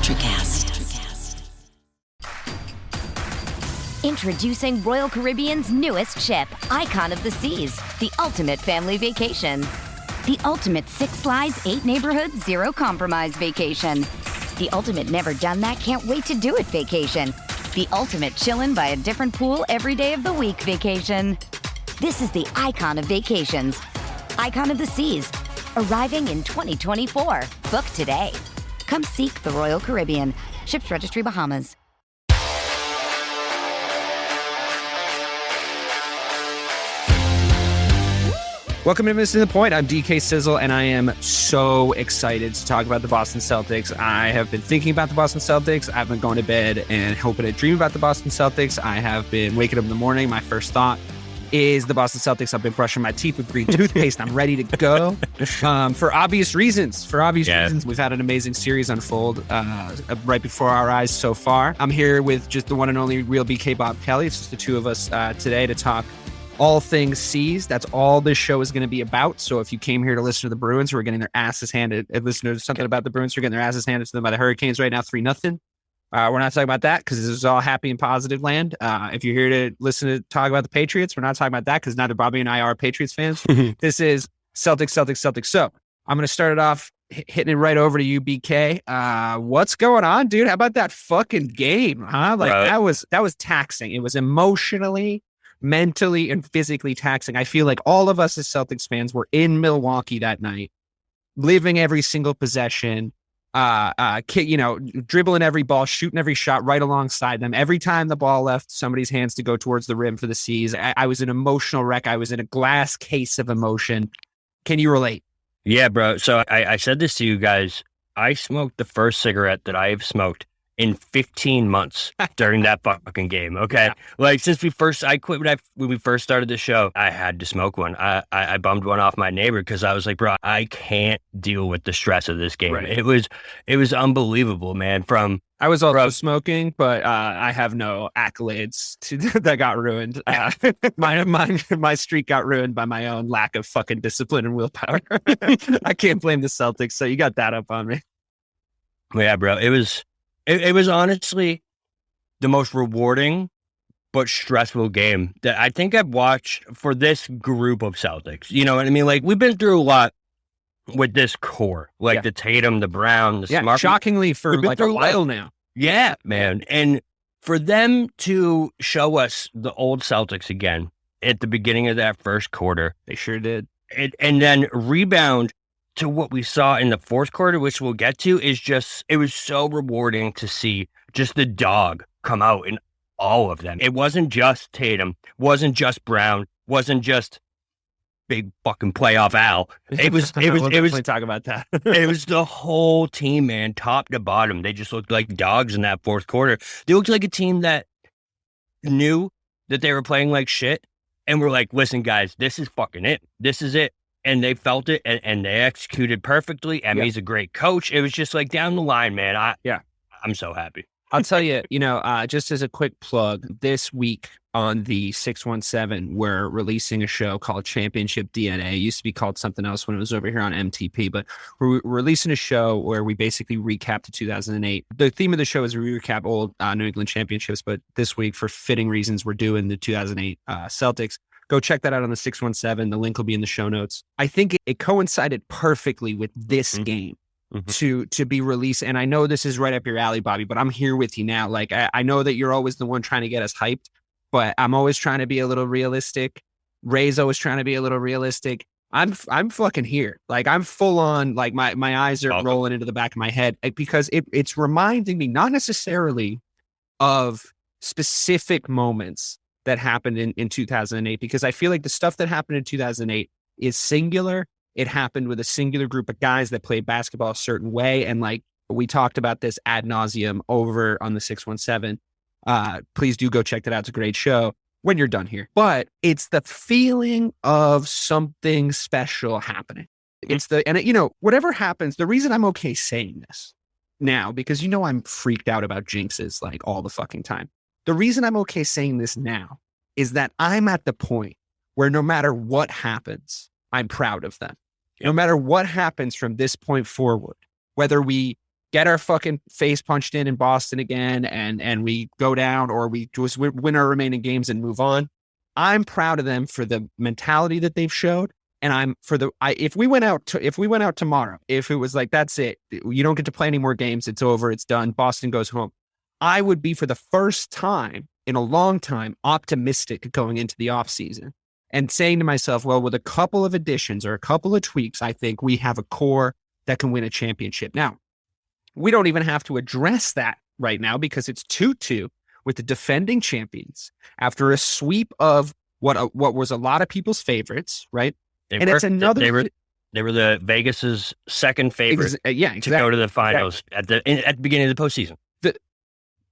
Electricast. Introducing Royal Caribbean's newest ship, Icon of the Seas, the ultimate family vacation. The ultimate 6 slides, 8 neighborhoods, 0 compromise vacation. The ultimate never done that, can't wait to do it vacation. The ultimate chillin' by a different pool every day of the week vacation. This is the Icon of vacations. Icon of the Seas, arriving in 2024. Book today. Come seek the Royal Caribbean. Ships Registry, Bahamas. Welcome to Missing the Point. I'm DK Sizzle, and I am so excited to talk about the Boston Celtics. I have been thinking about the Boston Celtics. I've been going to bed and hoping to dream about the Boston Celtics. I have been waking up in the morning. My first thought is the Boston Celtics. I've been brushing my teeth with green toothpaste. I'm ready to go for obvious reasons. For obvious reasons, we've had an amazing series unfold right before our eyes so far. I'm here with just the one and only real BK Bob Kelly. It's just the two of us today to talk all things C's. That's all this show is going to be about. So if you came here to listen to the Bruins who are getting their asses handed, and listen to something about the Bruins who are getting their asses handed to them by the Hurricanes right now, 3-0. We're not talking about that because this is all happy and positive land. If you're here to listen to talk about the Patriots, we're not talking about that because neither Bobby and I are Patriots fans. This is Celtics. So I'm going to start it off hitting it right over to you, BK. What's going on, dude? How about that fucking game, huh? Like that was taxing. It was emotionally, mentally, and physically taxing. I feel like all of us as Celtics fans were in Milwaukee that night, living every single possession, dribbling every ball, shooting every shot right alongside them. Every time the ball left somebody's hands to go towards the rim for the C's, I was an emotional wreck. I was in a glass case of emotion. Can you relate? Yeah, bro. So I said this to you guys. I smoked the first cigarette that I have smoked in 15 months during that fucking game. Okay. Yeah. Like since I quit when we first started the show, I had to smoke one. I bummed one off my neighbor because I was like, bro, I can't deal with the stress of this game. Right. It was unbelievable, man. I was also smoking, but I have no accolades that got ruined. My streak got ruined by my own lack of fucking discipline and willpower. I can't blame the Celtics. So you got that up on me. Yeah, bro. It was honestly the most rewarding but stressful game that I think I've watched for this group of Celtics. You know what I mean? Like, we've been through a lot with this core, like the Tatum, the Brown, the Smart. Shockingly for like a while now. Yeah, man. And for them to show us the old Celtics again at the beginning of that first quarter. They sure did. And then rebound to what we saw in the fourth quarter, which we'll get to, it was so rewarding to see just the dog come out in all of them. It wasn't just Tatum, wasn't just Brown, wasn't just big fucking playoff Al. It was talk about that. It was the whole team, man, top to bottom. They just looked like dogs in that fourth quarter. They looked like a team that knew that they were playing like shit and were like, listen, guys, this is fucking it. This is it. And they felt it, and they executed perfectly. Emmy's a great coach. It was just like down the line, man. I'm so happy. I'll tell you, just as a quick plug, this week on the 617, we're releasing a show called Championship DNA. It used to be called something else when it was over here on MTP, but we're releasing a show where we basically recap the 2008. The theme of the show is we recap old New England championships, but this week, for fitting reasons, we're doing the 2008 Celtics. Go check that out on the 617. The link will be in the show notes. I think it coincided perfectly with this game to be released. And I know this is right up your alley, Bobby, but I'm here with you now. Like, I know that you're always the one trying to get us hyped, but I'm always trying to be a little realistic. Ray's always trying to be a little realistic. I'm fucking here. Like, I'm full on, like my eyes are rolling into the back of my head because it's reminding me not necessarily of specific moments that happened in 2008, because I feel like the stuff that happened in 2008 is singular. It happened with a singular group of guys that played basketball a certain way. And like, we talked about this ad nauseum over on the 617. Please do go check that out. It's a great show when you're done here. But it's the feeling of something special happening. Whatever happens, the reason I'm okay saying this now, because I'm freaked out about jinxes like all the fucking time. The reason I'm okay saying this now is that I'm at the point where no matter what happens, I'm proud of them. Yep. No matter what happens from this point forward, whether we get our fucking face punched in Boston again, and we go down, or we just win our remaining games and move on. I'm proud of them for the mentality that they've showed. And I'm for if we went out tomorrow, if it was like, that's it, you don't get to play any more games, it's over, it's done, Boston goes home, I would be, for the first time in a long time, optimistic going into the offseason and saying to myself, well, with a couple of additions or a couple of tweaks, I think we have a core that can win a championship. Now, we don't even have to address that right now because it's 2-2 with the defending champions after a sweep of what was a lot of people's favorites, right? It's another. They were the Vegas's second favorite to go to the finals at the beginning of the postseason.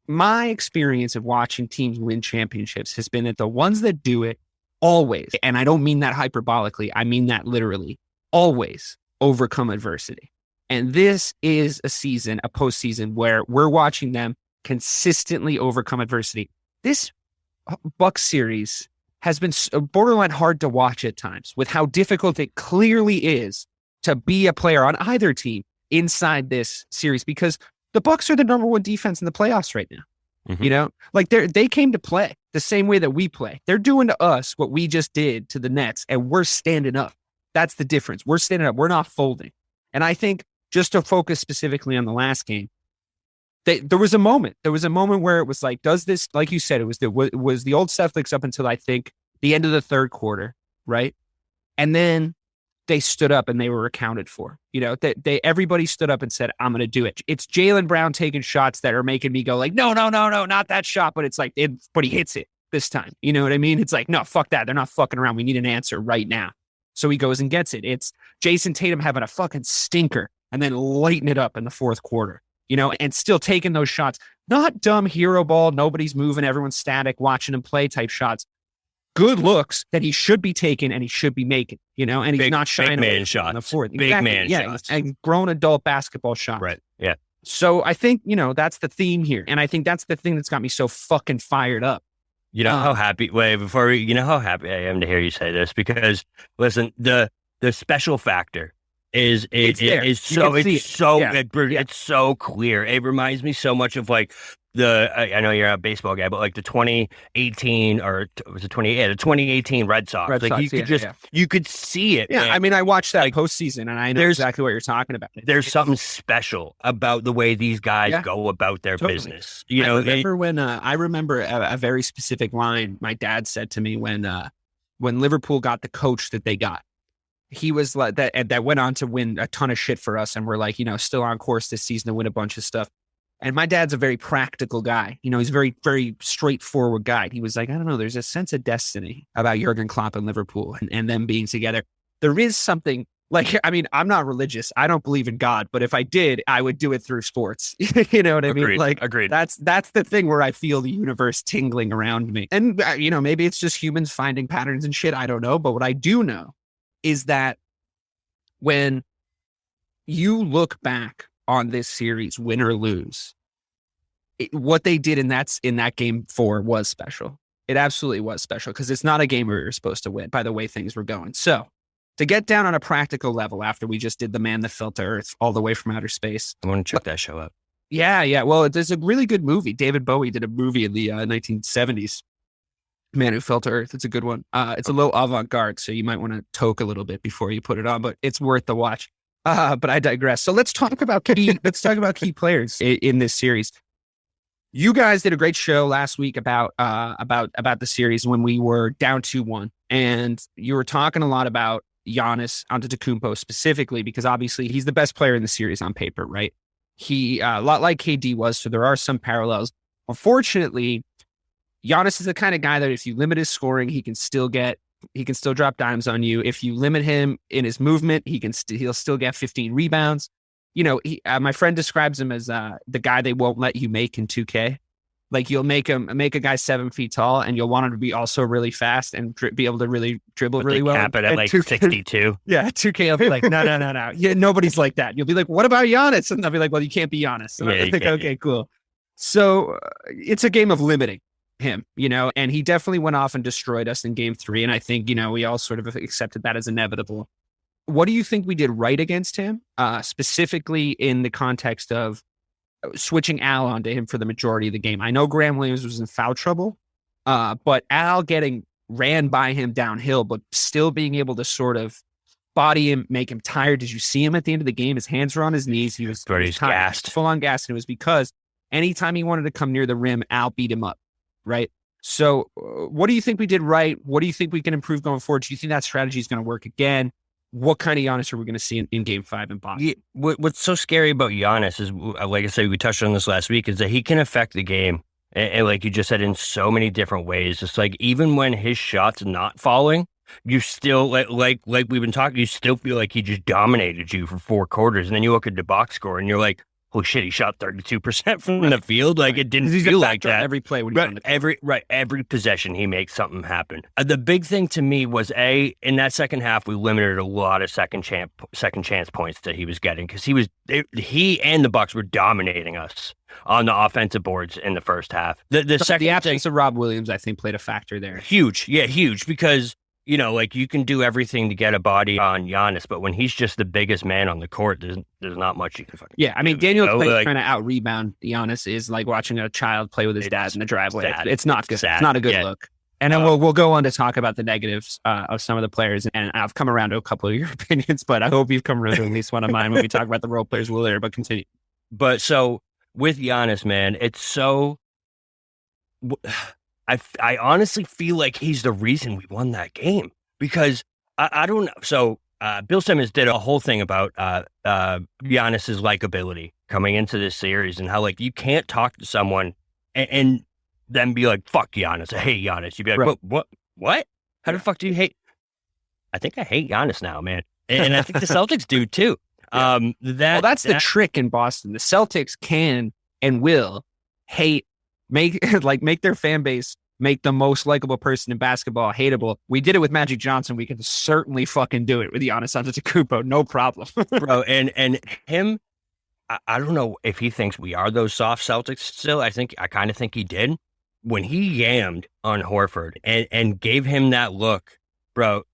My experience of watching teams win championships has been that the ones that do it always, and I don't mean that hyperbolically, I mean that literally, always overcome adversity. And this is a postseason where we're watching them consistently overcome adversity. This Bucks series has been borderline hard to watch at times with how difficult it clearly is to be a player on either team inside this series, because the Bucks are the number one defense in the playoffs right now. Mm-hmm. You know, like they came to play the same way that we play. They're doing to us what we just did to the Nets, and we're standing up. That's the difference. We're standing up. We're not folding. And I think, just to focus specifically on the last game, there was a moment. There was a moment where it was like, does this, like you said, it was the old Celtics up until I think the end of the third quarter, right? And then they stood up and they were accounted for. You know, everybody stood up and said, I'm going to do it. It's Jaylen Brown taking shots that are making me go like, no, not that shot. But it's like, but he hits it this time. You know what I mean? It's like, no, fuck that. They're not fucking around. We need an answer right now. So he goes and gets it. It's Jayson Tatum having a fucking stinker and then lighting it up in the fourth quarter, you know, and still taking those shots. Not dumb hero ball, nobody's moving, everyone's static, watching him play type shots. Good looks that he should be taking and he should be making, you know, and he's not shying away from the fourth. Big man shots. And grown adult basketball shots. Right. Yeah. So I think, you know, that's the theme here. And I think that's the thing that's got me so fucking fired up. You know how happy, you know how happy I am to hear you say this, because listen, the special factor is so clear. It reminds me so much of like I know you're a baseball guy, but like the 2018 or was it 2018 Red Sox. You could see it. Yeah, man. I mean, I watched that postseason and I know exactly what you're talking about. There's something special about the way these guys go about their business. You know, I remember a very specific line my dad said to me when Liverpool got the coach that they got. He was like that went on to win a ton of shit for us, and we're like, you know, still on course this season to win a bunch of stuff. And my dad's a very practical guy. You know, he's a very, very straightforward guy. He was like, I don't know, there's a sense of destiny about Jurgen Klopp and Liverpool and them being together. There is something like, I mean, I'm not religious. I don't believe in God, but if I did, I would do it through sports. You know what I mean? Like, agreed. That's the thing where I feel the universe tingling around me. And, you know, maybe it's just humans finding patterns and shit. I don't know. But what I do know is that when you look back on this series, win or lose, what they did in that game 4 was special. It absolutely was special, because it's not a game where you're supposed to win by the way things were going. So to get down on a practical level after we just did The Man That Fell to Earth all the way from outer space. I want to check that show out. Yeah. Well, it's a really good movie. David Bowie did a movie in the 1970s. Man Who Fell to Earth. It's a good one. It's a little avant-garde, so you might want to toke a little bit before you put it on, but it's worth the watch. But I digress. So let's talk about key players in this series. You guys did a great show last week about the series when we were down 2-1, and you were talking a lot about Giannis Antetokounmpo specifically, because obviously he's the best player in the series on paper, right? He a lot like KD was, so there are some parallels. Unfortunately, Giannis is the kind of guy that if you limit his scoring, he can still drop dimes on you. If you limit him in his movement, he'll still get 15 rebounds. You know, my friend describes him as the guy they won't let you make in 2K. Like, you'll make a guy 7 feet tall, and you'll want him to be also really fast and be able to really dribble really well. Cap it at like 62. Yeah, 2K will be like, no. Yeah, nobody's like that. You'll be like, what about Giannis? And they'll be like, well, you can't be Giannis. And I think, okay, cool. So it's a game of limiting him, you know, and he definitely went off and destroyed us in game 3. And I think, you know, we all sort of accepted that as inevitable. what do you think we did right against him, specifically in the context of switching Al onto him for the majority of the game? I know Graham Williams was in foul trouble, but Al getting ran by him downhill, but still being able to sort of body him, make him tired. Did you see him at the end of the game? His hands were on his knees. He was gassed, full on gassed. And it was because anytime he wanted to come near the rim, Al beat him up, right? So what do you think we did right? What do you think we can improve going forward? Do you think that strategy is going to work again? What kind of Giannis are we going to see in Game 5 in Boston? Yeah, what's so scary about Giannis is, like I said, we touched on this last week, is that he can affect the game. And like you just said, in so many different ways. It's like, even when his shot's not falling, you still, like we've been talking, you still feel like he just dominated you for 4 quarters. And then you look at the box score and you're like, oh shit, he shot 32% from the field. Like, it didn't feel like that. Every play when he's on the court. Every possession he makes something happen. The big thing to me was, in that second half, we limited a lot of second chance points that he was getting, because he and the Bucks were dominating us on the offensive boards in the first half. The absence of Rob Williams, I think, played a factor there. Huge, because, you know, like, you can do everything to get a body on Giannis, but when he's just the biggest man on the court, there's not much you can fucking do. I mean, Daniel Clay trying to out-rebound Giannis is like watching a child play with his dad in the driveway. It's not good. It's not a good look. And then we'll go on to talk about the negatives of some of the players. And I've come around to a couple of your opinions, but I hope you've come around to at least one of mine when we talk about the role players later, but continue. But so with Giannis, man, it's so... I honestly feel like he's the reason we won that game, because I don't know. So Bill Simmons did a whole thing about Giannis's likability coming into this series, and how, like, you can't talk to someone and then be like, fuck Giannis, I hate Giannis. You'd be like, what? How the fuck do you hate? I think I hate Giannis now, man. And I think the Celtics do too. That's the trick in Boston. The Celtics can and will make their fan base make the most likable person in basketball hateable. We did it with Magic Johnson. We can certainly fucking do it with Giannis Antetokounmpo. No problem. Bro, and him, I don't know if he thinks we are those soft Celtics still. I kind of think he did. When he yammed on Horford and gave him that look, bro,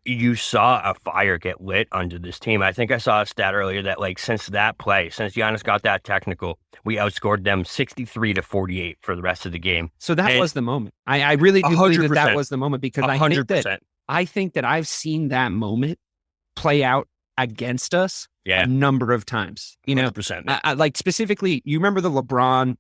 you saw a fire get lit under this team. I think I saw a stat earlier that, like, since Giannis got that technical, we outscored them 63-48 for the rest of the game. So that was the moment. I really do believe that was the moment, because 100%. I think that I've seen that moment play out against us a number of times. You know, 100%. Like, specifically, you remember the LeBron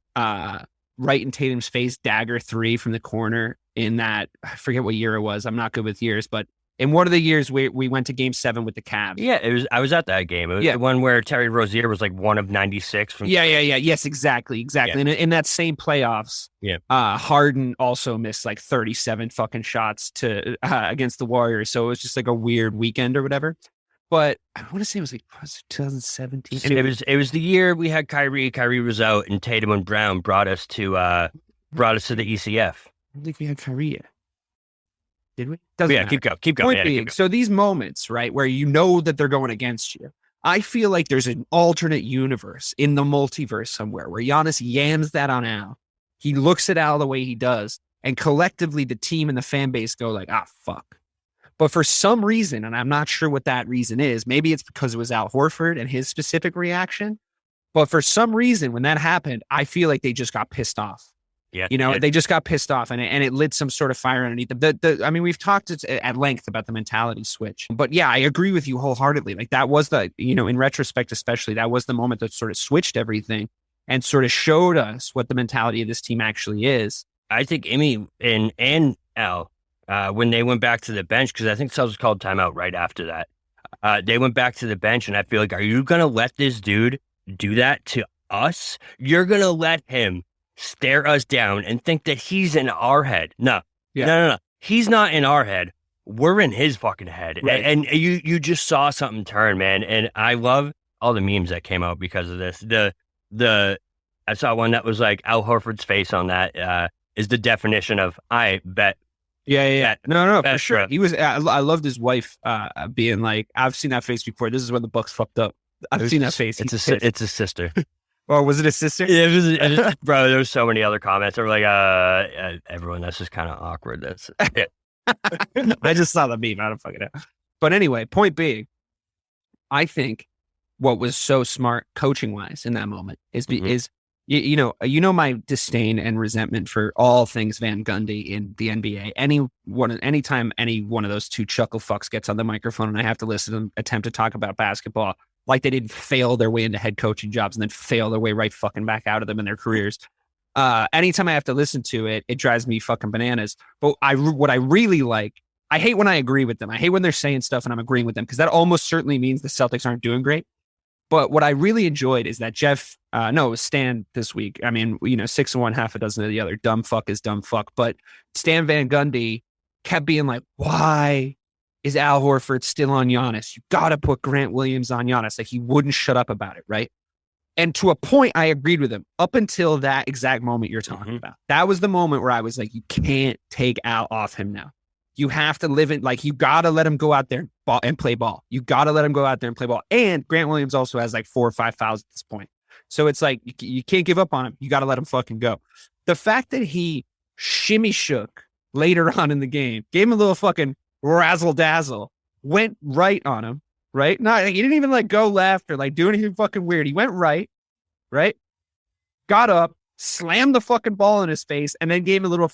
right in Tatum's face dagger 3 from the corner in that, I forget what year it was. I'm not good with years, but in one of the years we went to Game 7 with the Cavs. Yeah, I was at that game. It was the one where Terry Rozier was like 1 of 96 from. Yes, exactly. Yeah. And in that same playoffs, Harden also missed like 37 fucking shots to against the Warriors. So it was just like a weird weekend or whatever. But I want to say it was 2017. Anyway. It was the year we had Kyrie. Kyrie was out, and Tatum and Brown brought us to the ECF. I don't think we had Kyrie yet. Did we? Keep going. Keep going. So these moments, right, where you know that they're going against you, I feel like there's an alternate universe in the multiverse somewhere where Giannis yams that on Al. He looks at Al the way he does, and collectively the team and the fan base go like, fuck. But for some reason, and I'm not sure what that reason is, maybe it's because it was Al Horford and his specific reaction, but for some reason, when that happened, I feel like they just got pissed off. Yeah, you know, they just got pissed off, and it lit some sort of fire underneath them. I mean, we've talked at length about the mentality switch, but yeah, I agree with you wholeheartedly. Like, that was in retrospect, especially, that was the moment that sort of switched everything and sort of showed us what the mentality of this team actually is. I think Imi and Al, when they went back to the bench, because I think Celtics called timeout right after that, they went back to the bench, and I feel like, are you going to let this dude do that to us? You're going to let him stare us down and think that he's in our head. No. He's not in our head. We're in his fucking head. Right. And you just saw something turn, man. And I love all the memes that came out because of this. I saw one that was like Al Horford's face on that is the definition of I bet. Yeah. No, for sure. He was. I loved his wife being like, I've seen that face before. This is when the Bucks fucked up. I've seen that face. It's a sister. Or was it a sister? Yeah, it was, bro, there was so many other comments. They were like, everyone, that's just kind of awkward. That's it. I just saw the meme. I don't fucking know. But anyway, point being, I think what was so smart coaching wise in that moment is you know my disdain and resentment for all things Van Gundy in the NBA. Anytime any one of those two chuckle fucks gets on the microphone and I have to listen to them attempt to talk about basketball, like they didn't fail their way into head coaching jobs and then fail their way right fucking back out of them in their careers. Anytime I have to listen to it, it drives me fucking bananas. But what I really like, I hate when I agree with them. I hate when they're saying stuff and I'm agreeing with them because that almost certainly means the Celtics aren't doing great. But what I really enjoyed is that it was Stan this week. I mean, 6 of one, half a dozen of the other. Dumb fuck is dumb fuck. But Stan Van Gundy kept being like, why is Al Horford still on Giannis? You got to put Grant Williams on Giannis. Like, he wouldn't shut up about it, right? And to a point, I agreed with him up until that exact moment you're talking about. That was the moment where I was like, you can't take Al off him now. You have to live in, like, you got to let him go out there and play ball. You got to let him go out there and play ball. And Grant Williams also has like 4 or 5 fouls at this point. So it's like, you can't give up on him. You got to let him fucking go. The fact that he shimmy shook later on in the game, gave him a little fucking razzle dazzle, went right on him, right? He didn't even like go left or like do anything fucking weird. He went right, got up, slammed the fucking ball in his face, and then gave a little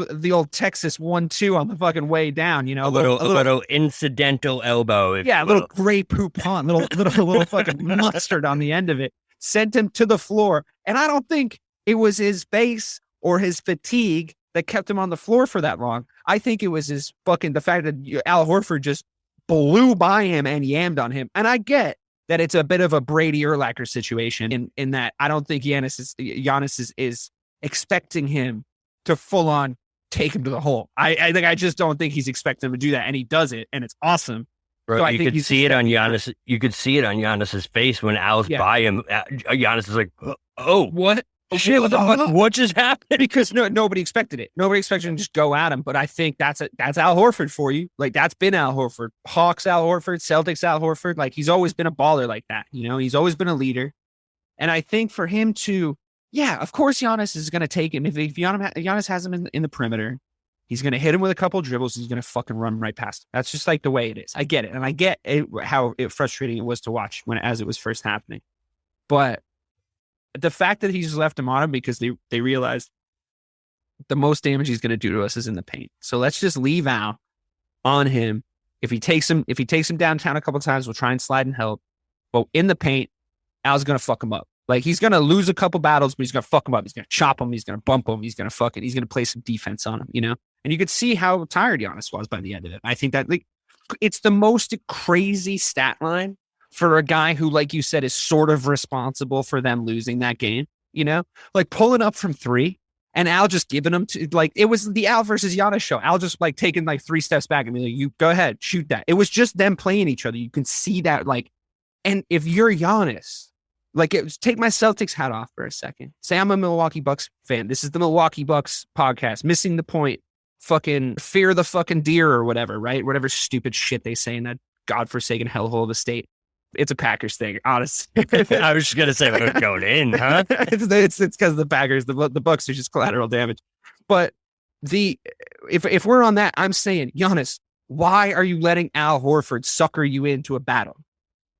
the old Texas 1-2 on the fucking way down, a little incidental elbow. A little gray poupon, little fucking mustard on the end of it, sent him to the floor. And I don't think it was his base or his fatigue that kept him on the floor for that long. I think it was the fact that Al Horford just blew by him and yammed on him. And I get that it's a bit of a Brady Urlacher situation in that I don't think Giannis is expecting him to full on take him to the hole. I just don't think he's expecting him to do that, and he does it, and it's awesome. Bro, so you could see it on Giannis. You could see it on Giannis's face when Al's by him. Giannis is like, "Oh, what? Shit! What just happened?" Because nobody expected it. Nobody expected him to just go at him. But I think that's Al Horford for you. Like, that's been Al Horford. Hawks Al Horford, Celtics Al Horford. Like, he's always been a baller like that. He's always been a leader. And I think for him to, of course, Giannis is going to take him. If Giannis has him in the perimeter, he's going to hit him with a couple dribbles. He's going to fucking run right past him. That's just like the way it is. I get it. And I get how frustrating it was to watch as it was first happening. But the fact that he just left him on him because they realized the most damage he's going to do to us is in the paint. So let's just leave Al on him. If he takes him downtown a couple times, we'll try and slide and help. But in the paint, Al's going to fuck him up. Like, he's going to lose a couple battles, but he's going to fuck him up. He's going to chop him. He's going to bump him. He's going to play some defense on him, And you could see how tired Giannis was by the end of it. I think that it's the most crazy stat line for a guy who, like you said, is sort of responsible for them losing that game, like pulling up from 3 and Al just giving them to, like, it was the Al versus Giannis show. Al just like taking like 3 steps back and be like, you go ahead, shoot that. It was just them playing each other. You can see that, like, and if you're Giannis, like, take my Celtics hat off for a second. Say I'm a Milwaukee Bucks fan. This is the Milwaukee Bucks podcast. Missing the point. Fucking fear the fucking deer or whatever, right? Whatever stupid shit they say in that godforsaken hellhole of a state. It's a Packers thing, honestly. I was just gonna say we're going in, huh? It's because of the Packers. The Bucks are just collateral damage. But if we're on that, I'm saying, Giannis, why are you letting Al Horford sucker you into a battle?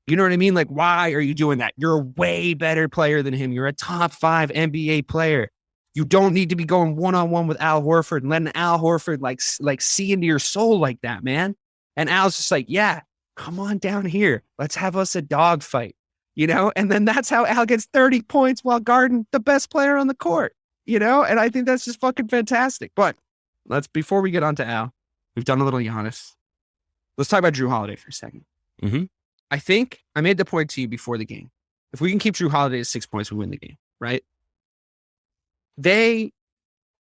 You know what I mean? Like, why are you doing that? You're a way better player than him. You're a top 5 NBA player. You don't need to be going one-on-one with Al Horford and letting Al Horford like see into your soul like that, man. And Al's just like, yeah, come on down here. Let's have us a dog fight, And then that's how Al gets 30 points while guarding the best player on the court, And I think that's just fucking fantastic. But before we get on to Al, we've done a little Giannis. Let's talk about Jrue Holiday for a second. Mm-hmm. I think I made the point to you before the game. If we can keep Jrue Holiday at 6 points, we win the game, right? They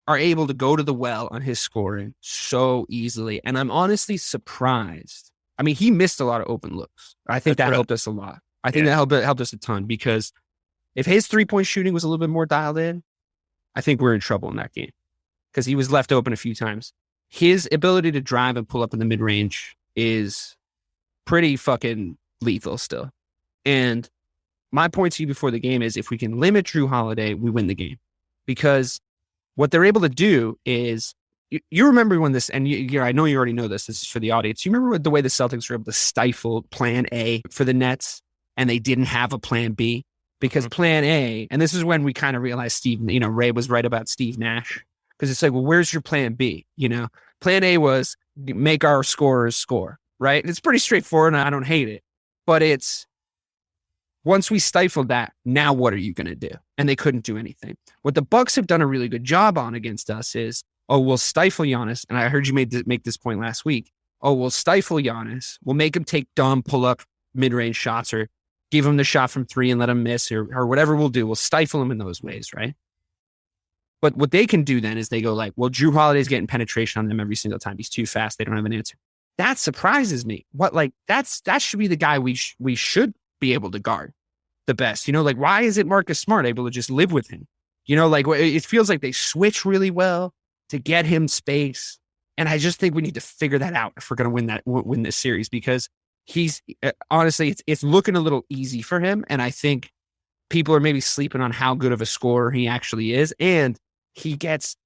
are able to go to the well on his scoring so easily. And I'm honestly surprised. I mean, he missed a lot of open looks. I think that helped us a lot. I think that helped us a ton, because if his 3-point shooting was a little bit more dialed in, I think we're in trouble in that game, because he was left open a few times. His ability to drive and pull up in the mid-range is pretty fucking lethal still. And my point to you before the game is, if we can limit Jrue Holiday, we win the game, because what they're able to do is you remember when this, and I know you already know this. This is for the audience. You remember the way the Celtics were able to stifle Plan A for the Nets, and they didn't have a Plan B because Plan A, and this is when we kind of realized Ray was right about Steve Nash, because it's like, well, where's your Plan B? Plan A was make our scorers score, right? It's pretty straightforward, and I don't hate it, but it's once we stifled that, now what are you going to do? And they couldn't do anything. What the Bucks have done a really good job on against us is, we'll stifle Giannis. And I heard you make this point last week. We'll stifle Giannis. We'll make him take dumb pull-up mid-range shots, or give him the shot from three and let him miss, or whatever we'll do. We'll stifle him in those ways, right? But what they can do then is they go like, well, Jrue Holiday's getting penetration on them every single time. He's too fast. They don't have an answer. That surprises me. That should be the guy we should be able to guard the best. Why isn't Marcus Smart able to just live with him? It feels like they switch really well to get him space. And I just think we need to figure that out if we're going to win this series, because he's honestly, it's looking a little easy for him. And I think people are maybe sleeping on how good of a scorer he actually is. And he gets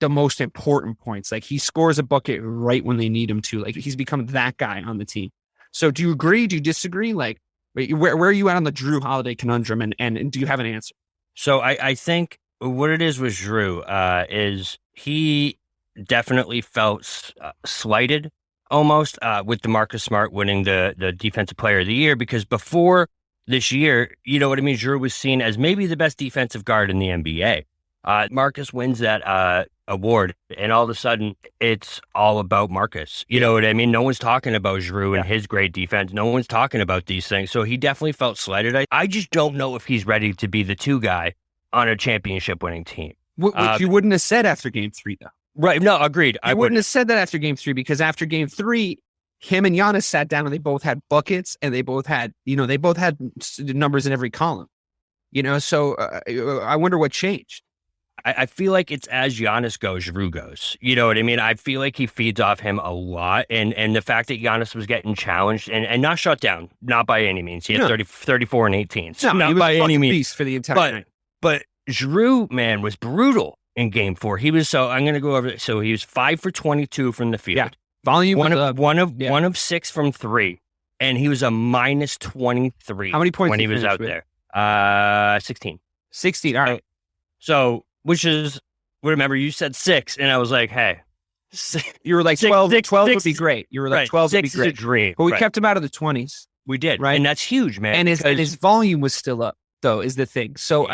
the most important points. Like, he scores a bucket right when they need him to. Like, he's become that guy on the team. So do you agree? Do you disagree? Like, where are you at on the Jrue Holiday conundrum? And do you have an answer? So I think what it is with Jrue is he definitely felt slighted almost with the Marcus Smart winning the Defensive Player of the Year, because before this year, you know what I mean, Jrue was seen as maybe the best defensive guard in the NBA. Marcus wins that award, and all of a sudden it's all about Marcus. You know what I mean? No one's talking about Jrue and his great defense. No one's talking about these things. So he definitely felt slighted. I just don't know if he's ready to be the two guy on a championship winning team. Which you wouldn't have said after game 3, though. Right. No, agreed. I wouldn't have said that after game 3, because after game 3, him and Giannis sat down and they both had buckets, and they both had numbers in every column. So I wonder what changed. I feel like it's as Giannis goes, Jrue goes. You know what I mean? I feel like he feeds off him a lot. And the fact that Giannis was getting challenged and not shut down, not by any means. He had 34 and 18. So no, not by any means. For the entire night. But Jrue, man, was brutal in game 4. He was, so I'm going to go over it. So he was 5 for 22 from the field. Yeah. Volume one of 6 from 3. And he was a minus 23. How many points when he was out there? 16. 16. All right. So, which is, remember, you said 6, and I was like, hey. You were like 12 would be great. You were like 12 would be great. 6 is a dream. But we kept him out of the 20s. We did. Right. And that's huge, man. And his volume was still up, though, is the thing. So,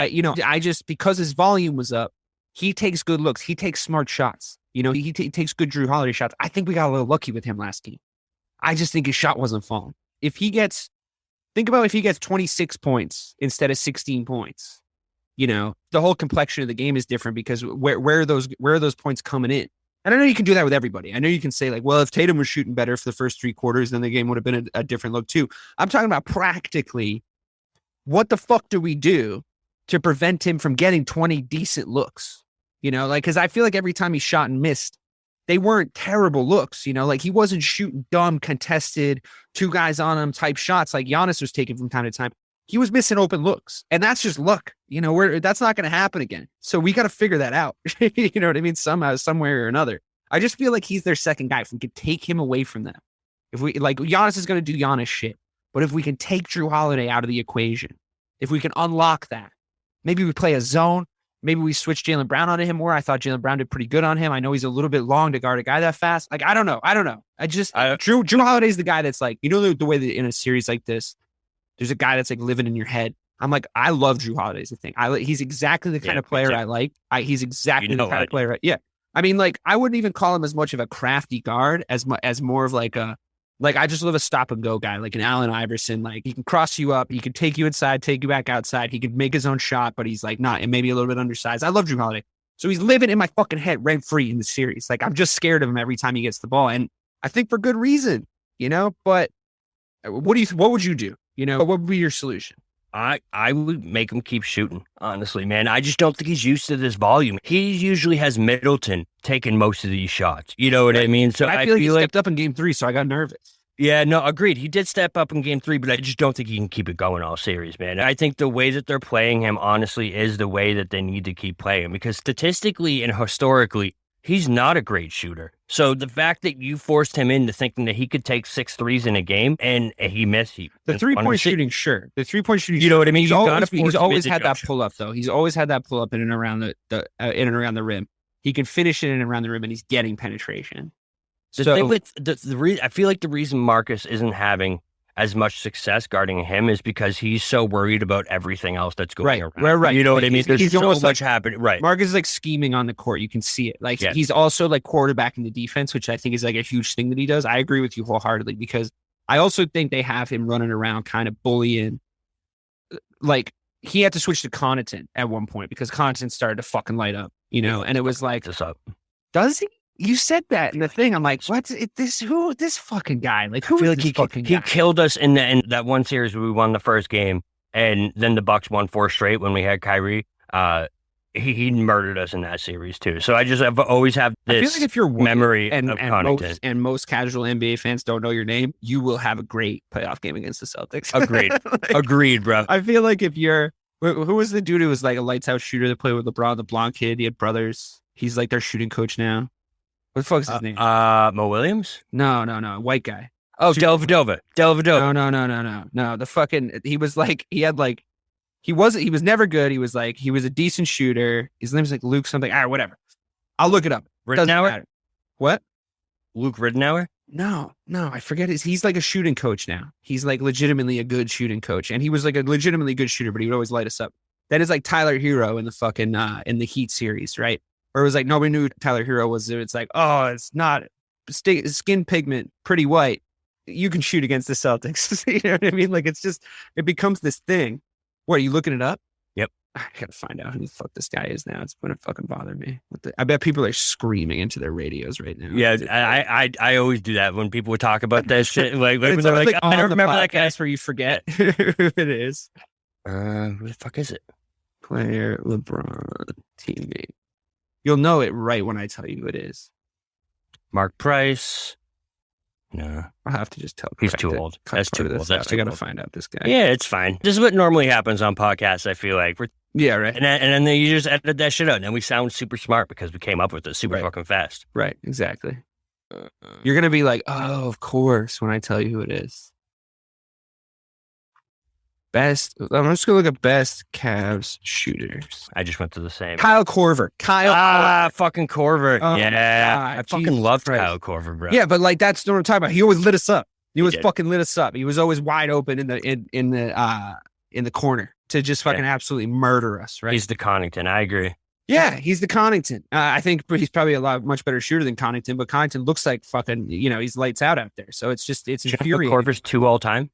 because his volume was up, he takes good looks. He takes smart shots. He takes good Jrue Holiday shots. I think we got a little lucky with him last game. I just think his shot wasn't falling. Think about if he gets 26 points instead of 16 points. The whole complexion of the game is different, because where are those points coming in? And I know you can do that with everybody. I know you can say like, well, if Tatum was shooting better for the first 3 quarters, then the game would have been a different look too. I'm talking about practically, what the fuck do we do to prevent him from getting 20 decent looks? Because I feel like every time he shot and missed, they weren't terrible looks. Like he wasn't shooting dumb, contested, 2 guys on him type shots like Giannis was taking from time to time. He was missing open looks, and that's just luck. That's not going to happen again. So we got to figure that out. You know what I mean? Somehow, somewhere or another. I just feel like he's their second guy. If we could take him away from them, Giannis is going to do Giannis shit. But if we can take Jrue Holiday out of the equation, if we can unlock that, maybe we play a zone. Maybe we switch Jaylen Brown onto him more. I thought Jaylen Brown did pretty good on him. I know he's a little bit long to guard a guy that fast. Like, I don't know. Jrue Holiday's the guy that's like, the way that in a series like this, there's a guy that's like living in your head. I'm like, I love Jrue Holiday's the thing. He's exactly the kind of player I like. He's exactly the kind of player. Yeah. I mean, like, I wouldn't even call him as much of a crafty guard as more of like I just love a stop and go guy, like an Allen Iverson. Like, he can cross you up. He can take you inside, take you back outside. He can make his own shot, but he's like not, and maybe a little bit undersized. I love Jrue Holiday. So he's living in my fucking head rent free in the series. Like, I'm just scared of him every time he gets the ball. And I think for good reason, but what would you do? What would be your solution? I would make him keep shooting, honestly, man. I just don't think he's used to this volume. He usually has Middleton taking most of these shots. You know what I mean? So I feel like he stepped up in game 3, so I got nervous. Yeah, no, agreed. He did step up in game 3, but I just don't think he can keep it going all series, man. I think the way that they're playing him, honestly, is the way that they need to keep playing him, because statistically and historically, he's not a great shooter. So the fact that you forced him into thinking that he could take 6 threes in a game and he missed, the 3-point shooting, sure. The 3-point shooting, you know what I mean? He's always had that pull up though. He's always had that pull up in and around the in and around the rim. He can finish it in and around the rim, and he's getting penetration. The thing with I feel like the reason Marcus isn't having as much success guarding him is because he's so worried about everything else that's going around. Right. You know what I mean? There's so much happening. Right. Marcus is like scheming on the court. You can see it. Like he's also like quarterbacking the defense, which I think is like a huge thing that he does. I agree with you wholeheartedly because I also think they have him running around kind of bullying. Like he had to switch to Connaughton at one point because Connaughton started to fucking light up, you know, and it was like, does he? You said that in the thing. I'm like, what's it? This fucking guy? Like, who? I feel like he killed us in that one series where we won the first game, and then the Bucks won 4 straight when we had Kyrie. He murdered us in that series too. So I've always have this. I feel like if you're memory of Connaughton, and most casual NBA fans don't know your name, you will have a great playoff game against the Celtics. Agreed. Agreed, bro. I feel like if you're, who was the dude who was like a lights out shooter that played with LeBron, the blonde kid? He had brothers. He's like their shooting coach now. What the fuck's his name? Mo Williams? No. White guy. Oh, Dellavedova. No. The fucking, he was never good. He was a decent shooter. His name's like Luke something. All right, whatever. I'll look it up. Ridenour? What? Luke Ridenour? No, I forget he's like a shooting coach now. He's like legitimately a good shooting coach. And he was like a legitimately good shooter, but he would always light us up. That is like Tyler Hero in the fucking, in the Heat series, right? Or it was like nobody knew Tyler Hero was. It's like, oh, it's not skin pigment, pretty white. You can shoot against the Celtics. You know what I mean? Like it becomes this thing. What, are you looking it up? Yep. I gotta find out who the fuck this guy is now. It's gonna fucking bother me. I bet people are screaming into their radios right now. Yeah, I always do that when people would talk about that shit. Like they're like, I don't remember that guy. Where you forget who it is. Who the fuck is it? Player, LeBron, teammate. You'll know it right when I tell you who it is. Mark Price. No. I'll have to just tell. He's too old. That's too old. I got to find out this guy. Yeah, it's fine. This is what normally happens on podcasts, I feel like. Yeah, right. And then you just edit that shit out. And then we sound super smart because we came up with it super fucking fast. Right, exactly. You're going to be like, oh, of course, when I tell you who it is. I'm just going to look at best Cavs shooters. I just went to the same. Kyle Korver. Fucking Korver. Oh, yeah. God, I fucking loved Kyle Korver, bro. Yeah, but like that's what I'm talking about. He always lit us up. He was fucking lit us up. He was always wide open in the corner to just fucking absolutely murder us, right? He's the Connaughton. I agree. Yeah, he's the Connaughton. I think he's probably much better shooter than Connaughton, but Connaughton looks like fucking, he's lights out there. So it's infuriating. Korver's 2 all time?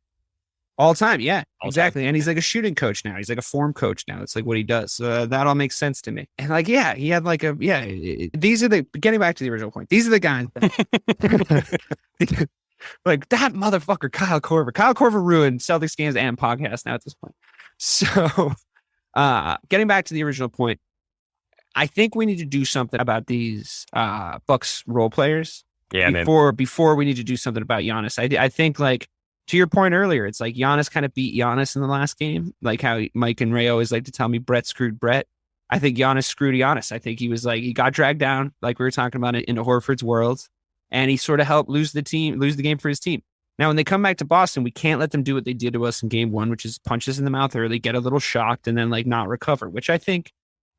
All time, yeah, exactly. And he's like a shooting coach now. He's like a form coach now. It's like what he does. So that all makes sense to me. And like, yeah, he had like these are getting back to the original point. These are the guys like that motherfucker, Kyle Korver. Kyle Korver ruined Celtics games and podcasts now at this point. So getting back to the original point, I think we need to do something about these Bucks role players. Yeah, before we need to do something about Giannis. I think like, to your point earlier, it's like Giannis kind of beat Giannis in the last game. Like how Mike and Ray always like to tell me Brett screwed Brett. I think Giannis screwed Giannis. I think he got dragged down, like we were talking about it, into Horford's world. And he sort of helped lose the game for his team. Now, when they come back to Boston, we can't let them do what they did to us in game 1, which is punch us in the mouth early, get a little shocked, and then like not recover, which I think,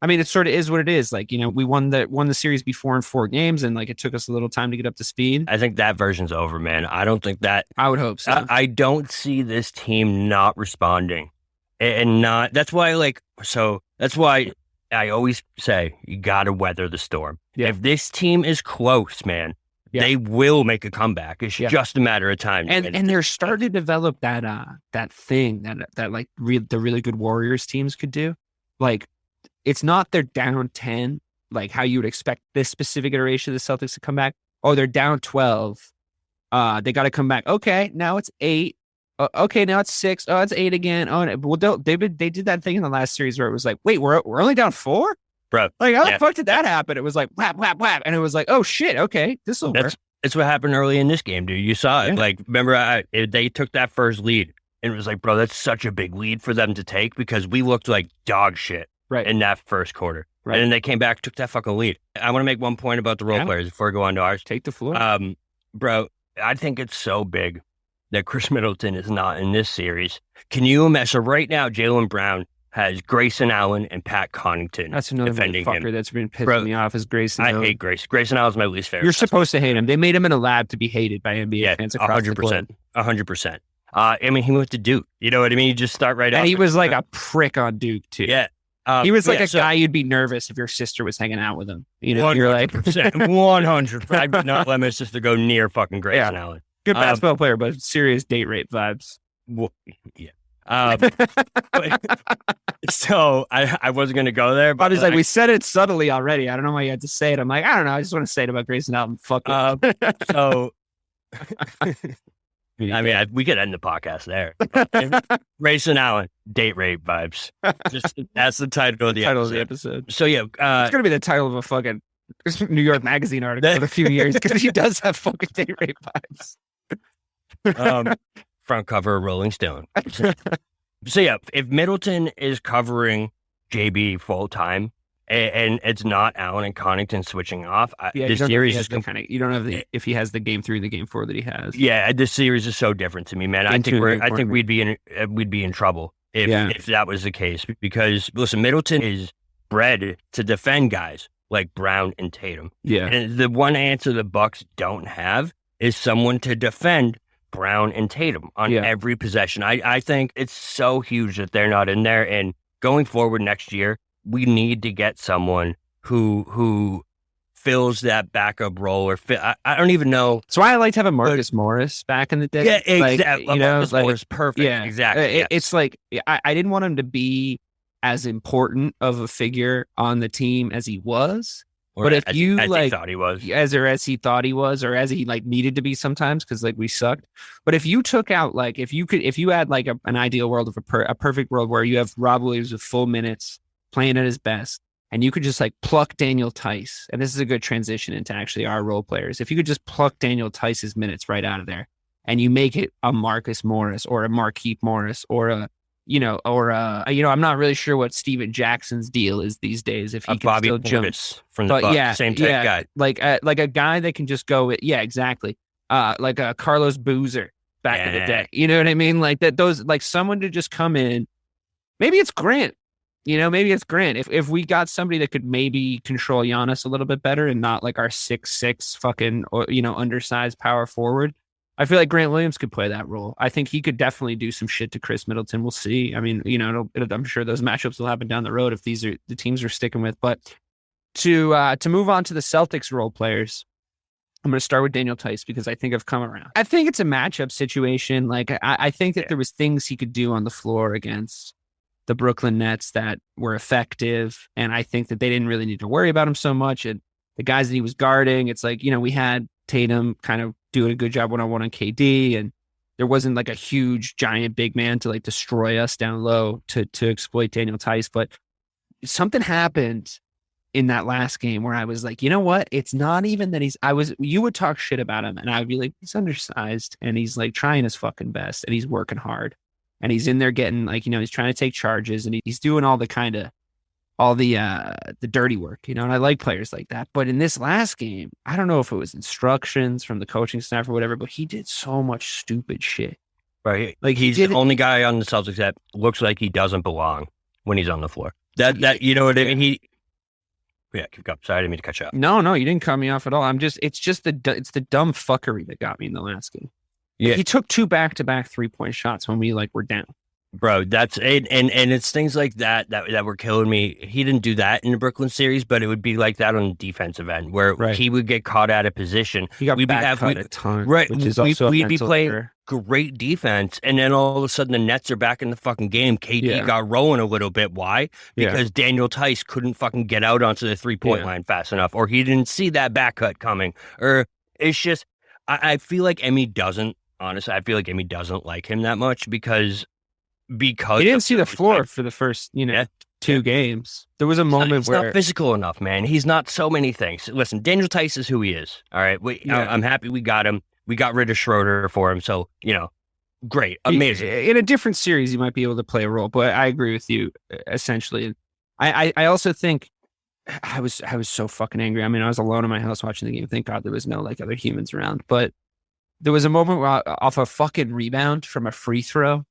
it sort of is what it is. Like, we won the series before in 4 games, and like it took us a little time to get up to speed. I think that version's over, man. I don't think that. I would hope so. I don't see this team not responding, and not. That's why, that's why I always say you got to weather the storm. Yeah. If this team is close, man, they will make a comeback. It's just a matter of time. And they're starting to develop that thing that like the really good Warriors teams could do, like. It's not they're down 10, like how you would expect this specific iteration of the Celtics to come back. Oh, they're down 12. They got to come back. Okay, now it's 8. Okay, now it's 6. Oh, it's 8 again. Oh, well, they did that thing in the last series where it was like, wait, we're only down 4? Bro. Like, how the fuck did that happen? It was like, whap, whap, whap. And it was like, oh, shit, okay, this will work. It's what happened early in this game, dude. You saw it. Yeah. Like, remember, they took that first lead. And it was like, bro, that's such a big lead for them to take because we looked like dog shit. Right. In that first quarter. Right. And then they came back, took that fucking lead. I want to make one point about the role players before we go on to ours. Take the floor. Bro, I think it's so big that Chris Middleton is not in this series. Can you imagine? So right now, Jaylen Brown has Grayson Allen and Pat Connaughton That's another defending fucker him. that's been pissing me off is Grayson. I hate Grayson. Grayson Allen's my least favorite. You're supposed to hate him. They made him in a lab to be hated by NBA fans across 100%, the globe. 100%. I mean, he went to Duke. You know what I mean? You just start right And off. he was like a prick on Duke, too. Yeah. He was like a guy you'd be nervous if your sister was hanging out with him. You know, you're like 100%. I would not let my sister go near fucking Grayson Allen. Good basketball player, but serious date rape vibes. Well, yeah. So I wasn't going to go there. But he's like, we said it subtly already. I don't know why you had to say it. I'm like, I don't know. I just want to say it about Grayson Allen. Fuck it. So, I mean, we could end the podcast there. Grayson Allen, date rape vibes. That's the title of the episode. So, yeah. It's going to be the title of a fucking New York Magazine article in a few years because he does have fucking date rape vibes. Front cover of Rolling Stone. So, yeah, if Middleton is covering JB full time and it's not Allen and Connaughton switching off, this series is you don't have if he has the game 3 and the game 4 that he has. Yeah, this series is so different to me, man. I think we'd be in trouble if that was the case because listen, Middleton is bred to defend guys like Brown and Tatum. Yeah, and the one answer the Bucks don't have is someone to defend Brown and Tatum on every possession. I think it's so huge that they're not in there. And going forward next year, we need to get someone who fills that backup role. Or I don't even know. That's why I liked having Marcus Morris back in the day. Yeah, exactly. Like, Marcus Morris, perfect. Yeah, exactly. It's like I didn't want him to be as important of a figure on the team as he was. But if you as like, he thought he was, as he thought he was, or as he like needed to be sometimes, because like we sucked. But if you took out like if you had like an ideal world of a perfect world where you have Rob Williams with full minutes playing at his best, and you could just like pluck Daniel Tice, and this is a good transition into actually our role players. If you could just pluck Daniel Tice's minutes right out of there, and you make it a Marcus Morris or a Markieff Morris or a I'm not really sure what Steven Jackson's deal is these days. If he can Bobby still jump from the Bucks, same type guy, like a guy that can just go with, exactly. Like a Carlos Boozer back in the day. You know what I mean? Like that. Those like someone to just come in. Maybe it's Grant. Maybe it's Grant. If we got somebody that could maybe control Giannis a little bit better and not like our 6'6" fucking undersized power forward. I feel like Grant Williams could play that role. I think he could definitely do some shit to Chris Middleton. We'll see. I mean, I'm sure those matchups will happen down the road if these are the teams we're sticking with. But to move on to the Celtics role players, I'm going to start with Daniel Tice because I think I've come around. I think it's a matchup situation. Like I think that there was things he could do on the floor against the Brooklyn Nets that were effective, and I think that they didn't really need to worry about him so much. And the guys that he was guarding, it's like we had Tatum kind of doing a good job one-on-one on KD, and there wasn't like a huge giant big man to like destroy us down low to exploit Daniel Tice. But something happened in that last game where I was like, you know what? It's not even that you would talk shit about him and I would be like, he's undersized and he's like trying his fucking best and he's working hard and he's in there getting like, he's trying to take charges and he's doing all the kind of the dirty work, and I like players like that. But in this last game, I don't know if it was instructions from the coaching staff or whatever, but he did so much stupid shit. Right. Like he's the only guy on the Celtics that looks like he doesn't belong when he's on the floor. That you know what I mean? Keep up. Sorry, I didn't mean to cut you off. No, you didn't cut me off at all. It's the dumb fuckery that got me in the last game. Yeah. He took 2 back-to-back 3-point shots when we were down. Bro, that's it, and it's things like that were killing me. He didn't do that in the Brooklyn series, but it would be like that on the defensive end, where he would get caught out of position. He got cut a ton, right? Which is also we'd be playing great defense, and then all of a sudden the Nets are back in the fucking game. KD got rolling a little bit. Why? Because Daniel Tice couldn't fucking get out onto the 3-point line fast enough, or he didn't see that back cut coming, or it's just I feel like Emmy doesn't. Honestly, I feel like Emmy doesn't like him that much because he didn't see the floor for the first, 2 games. There was a moment where he's not physical enough, man. He's not so many things. Listen, Daniel Tice is who he is. All right. I'm happy we got him. We got rid of Schroeder for him. So, great. Amazing. In a different series, he might be able to play a role, but I agree with you essentially. I also think I was so fucking angry. I mean, I was alone in my house watching the game. Thank God there was no like other humans around. But there was a moment where off a fucking rebound from a free throw,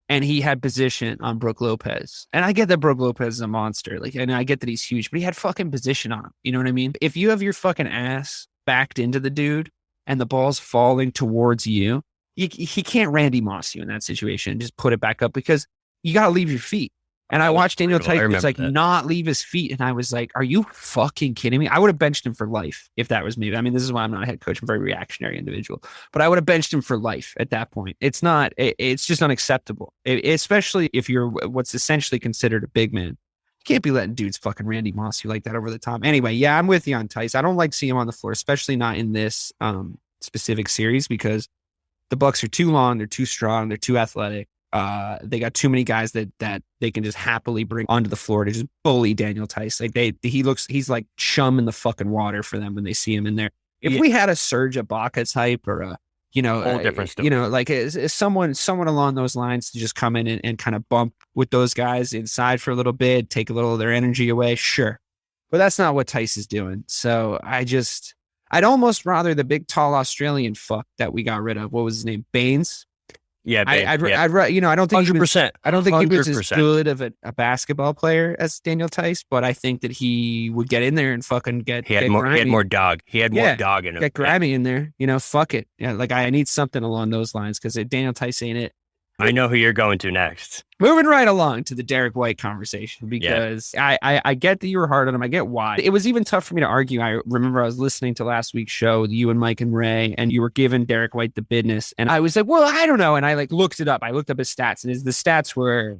and he had position on Brook Lopez. And I get that Brook Lopez is a monster. Like, and I get that he's huge, but he had fucking position on him. You know what I mean? If you have your fucking ass backed into the dude and the ball's falling towards you, he can't Randy Moss you in that situation and just put it back up, because you got to leave your feet. And I watched Daniel Tice like not leave his feet. And I was like, are you fucking kidding me? I would have benched him for life if that was me. I mean, this is why I'm not a head coach. I'm a very reactionary individual, but I would have benched him for life at that point. It's just unacceptable, especially if you're what's essentially considered a big man. You can't be letting dudes fucking Randy Moss you like that over the top. Anyway, yeah, I'm with you on Tice. I don't like seeing him on the floor, especially not in this specific series, because the Bucks are too long. They're too strong. They're too athletic. They got too many guys that they can just happily bring onto the floor to just bully Daniel Tice. Like he's like chum in the fucking water for them when they see him in there. If we had a Serge Ibaka type or a, whole different stuff, like someone along those lines to just come in and kind of bump with those guys inside for a little bit, take a little of their energy away. Sure. But that's not what Tice is doing. So I'd almost rather the big tall Australian fuck that we got rid of. What was his name? Baines. Yeah, I'd I don't think 100%. I don't think he was as good of a basketball player as Daniel Tice, but I think that he would get in there and fucking get. He had more dog. He had more dog in him. Get grimy in there. Fuck it. Yeah, like I need something along those lines, because Daniel Tice ain't it. I know who you're going to next. Moving right along to the Derek White conversation, because I get that you were hard on him. I get why. It was even tough for me to argue. I remember I was listening to last week's show with you and Mike and Ray, and you were giving Derek White the business. And I was like, well, I don't know. And I like looked it up. I looked up his stats, and the stats were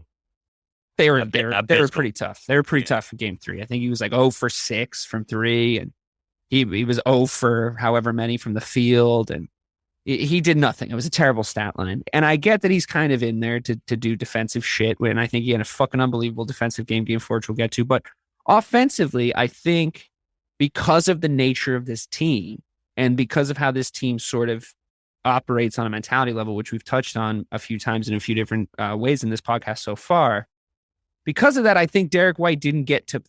they were pretty tough. They were pretty tough for game 3. I think he was like 0 for 6 from 3, and he was 0 for however many from the field, and he did nothing. It was a terrible stat line. And I get that he's kind of in there to do defensive shit. And I think he had a fucking unbelievable defensive game 4, which we'll get to. But offensively, I think because of the nature of this team and because of how this team sort of operates on a mentality level, which we've touched on a few times in a few different ways in this podcast so far, because of that, I think Derek White didn't get to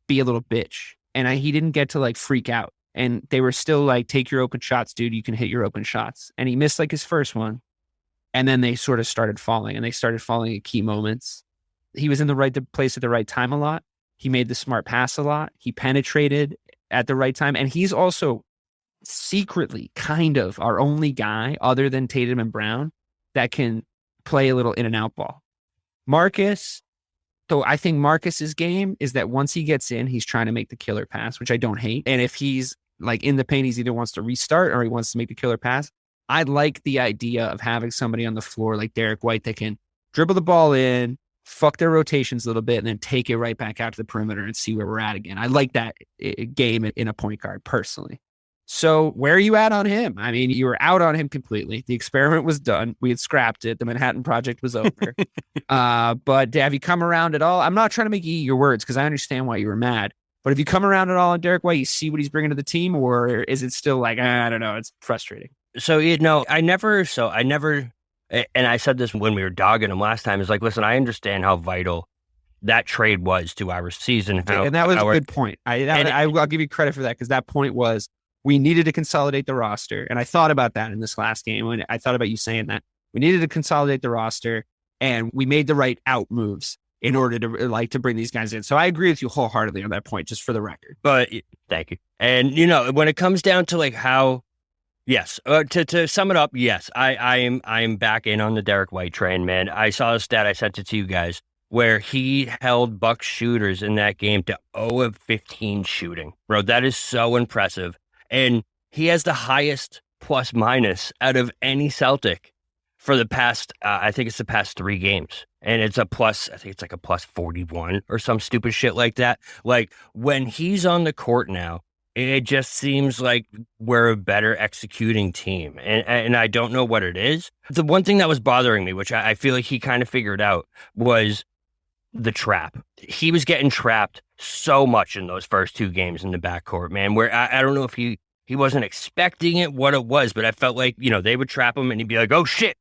be a little bitch. And he didn't get to like freak out. And they were still like, take your open shots, dude. You can hit your open shots. And he missed like his first one. And then they sort of started falling, and they started falling at key moments. He was in the right place at the right time a lot. He made the smart pass a lot. He penetrated at the right time. And he's also secretly kind of our only guy other than Tatum and Brown that can play a little in and out ball. Marcus, so I think Marcus's game is that once he gets in, he's trying to make the killer pass, which I don't hate. And if he's like in the paint, he's either wants to restart or he wants to make the killer pass. I like the idea of having somebody on the floor like Derek White that can dribble the ball in, fuck their rotations a little bit, and then take it right back out to the perimeter and see where we're at again. I like that game in a point guard personally. So where are you at on him? I mean, you were out on him completely. The experiment was done. We had scrapped it. The Manhattan Project was over. But have you come around at all? I'm not trying to make you eat your words because I understand why you were mad. But have you come around at all on Derek White? You see what he's bringing to the team, or is it still like, I don't know, it's frustrating? So, I never, and I said this when we were dogging him last time, is like, listen, I understand how vital that trade was to our season. And that was a good point. I'll give you credit for that, because that point was, we needed to consolidate the roster. And I thought about that in this last game when I thought about you saying that. We needed to consolidate the roster, and we made the right out moves in order to bring these guys in. So I agree with you wholeheartedly on that point, just for the record. But thank you. And, when it comes down to like how, yes, to sum it up, yes, I am back in on the Derek White train, man. I saw a stat, I sent it to you guys, where he held Bucks shooters in that game to 0 of 15 shooting. Bro, that is so impressive. And he has the highest plus minus out of any Celtic for the past, I think it's the past 3 games. And it's a plus, I think it's like a plus 41 or some stupid shit like that. Like when he's on the court now, it just seems like we're a better executing team. And I don't know what it is. The one thing that was bothering me, which I feel like he kind of figured out, was the trap. He was getting trapped so much in those first 2 games in the backcourt, man, where I don't know if he wasn't expecting it, what it was, but I felt like, they would trap him and he'd be like, oh shit.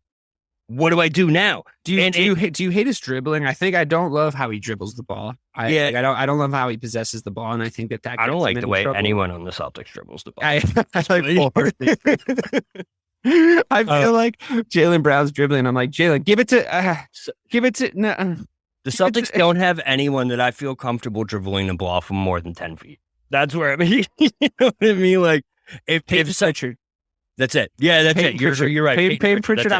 what do I do now? Do you hate his dribbling? I don't love how he dribbles the ball. I don't love how he possesses the ball, and I think that I don't like the way anyone on the Celtics dribbles the ball. I feel like Jaylen Brown's dribbling. I'm like, Jaylen, give it to. The Celtics don't have anyone that I feel comfortable dribbling the ball from more than 10 feet. That's where I mean, you know what I mean? Like, if Pritchard. That's it. Yeah, that's it. You're right. Payton Pritchard,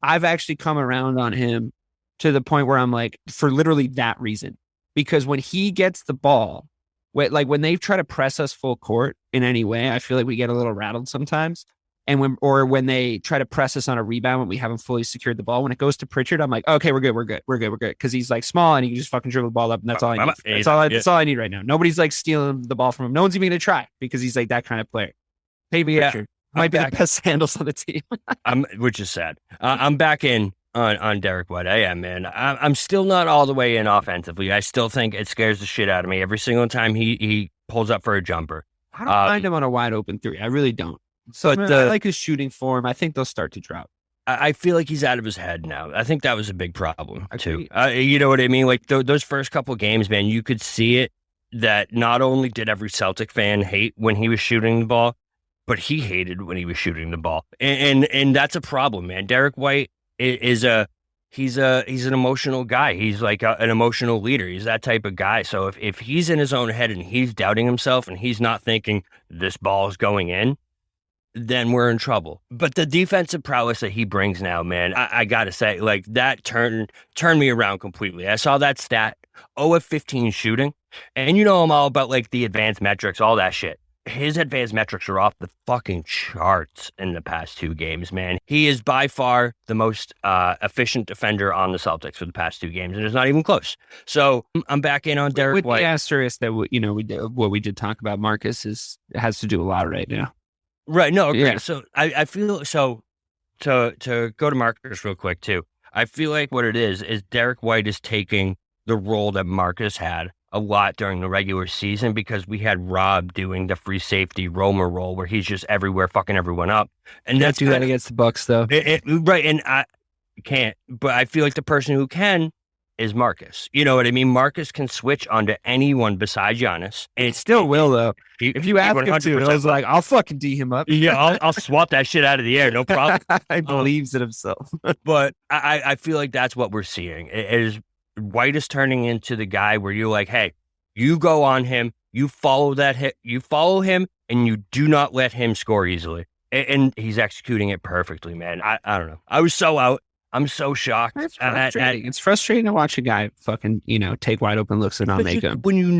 I've actually come around on him to the point where I'm like, for literally that reason. Because when he gets the ball, when they try to press us full court in any way, I feel like we get a little rattled sometimes. And when they try to press us on a rebound when we haven't fully secured the ball, when it goes to Pritchard, I'm like, okay, we're good. Because he's like small and he can just fucking dribble the ball up, and that's all I need. That's all I need right now. Nobody's like stealing the ball from him. No one's even gonna try because he's like that kind of player. Payton Pritchard might be the best handles on the team. Which is sad. I'm back in on Derek White. I am, man. I'm still not all the way in offensively. I still think it scares the shit out of me every single time he pulls up for a jumper. I don't find him on a wide open three. I really don't. So I like his shooting form. I think they'll start to drop. I feel like he's out of his head now. I think that was a big problem too. You know what I mean? Like those first couple games, man, you could see it that not only did every Celtic fan hate when he was shooting the ball, but he hated when he was shooting the ball. And that's a problem, man. Derek White he's an emotional guy. He's like an emotional leader. He's that type of guy. So if he's in his own head and he's doubting himself and he's not thinking this ball is going in, then we're in trouble. But the defensive prowess that he brings now, man, I gotta say, like that turned me around completely. I saw that stat, 0 of 15 shooting. And you know I'm all about like the advanced metrics, all that shit. His advanced metrics are off the fucking charts in the past 2 games, man. He is by far the most efficient defender on the Celtics for the past 2 games, and it's not even close. So I'm back in on Derek White. With the asterisk that what we did talk about Marcus has to do a lot right now. Right. No. Okay. Yeah. So I feel so to go to Marcus real quick too. I feel like what it is Derek White is taking the role that Marcus had a lot during the regular season because we had Rob doing the free safety roamer role where he's just everywhere fucking everyone up. And that's do that against the Bucks though. Right. And I can't, but I feel like the person who can is Marcus. You know what I mean? Marcus can switch onto anyone besides Giannis. And it still will though. If you ask him to, I was like, I'll fucking D him up. Yeah, I'll swat that shit out of the air. No problem. He believes in himself. But I feel like that's what we're seeing. It is White is turning into the guy where you're like, hey, you go on him, you follow that hit, you follow him, and you do not let him score easily. And he's executing it perfectly, man. I don't know. I was so out. I'm so shocked. It's frustrating. It's frustrating to watch a guy fucking, take wide open looks and not make them. When you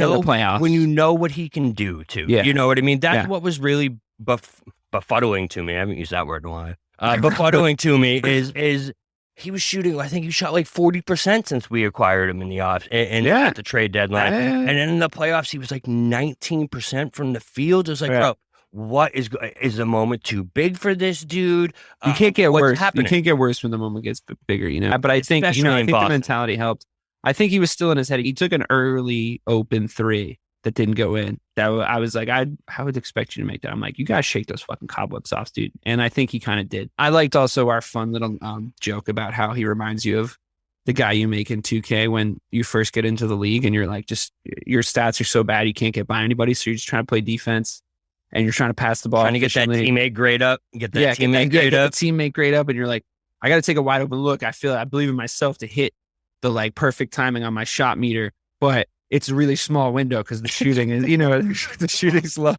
know what he can do too. Yeah. You know what I mean? That's what was really befuddling to me. I haven't used that word in a while. Befuddling to me is he was shooting, I think he shot like 40% since we acquired him in the off and at the trade deadline. And then in the playoffs, he was like 19% from the field. It was like, bro, what is the moment too big for this dude? You can't get worse. Happening? You can't get worse when the moment gets bigger, But I think, I think the mentality helped. I think he was still in his head. He took an early open 3 that didn't go in. That I was like, I would expect you to make that. I'm like, you guys shake those fucking cobwebs off, dude. And I think he kind of did. I liked also our fun little joke about how he reminds you of the guy you make in 2K when you first get into the league and you're like, just your stats are so bad you can't get by anybody, so you're just trying to play defense. And you're trying to pass the ball. Trying to get that teammate grade up. Get that teammate grade up. And you're like, I got to take a wide open look. I believe in myself to hit the like perfect timing on my shot meter. But it's a really small window because the shooting is, the shooting's low.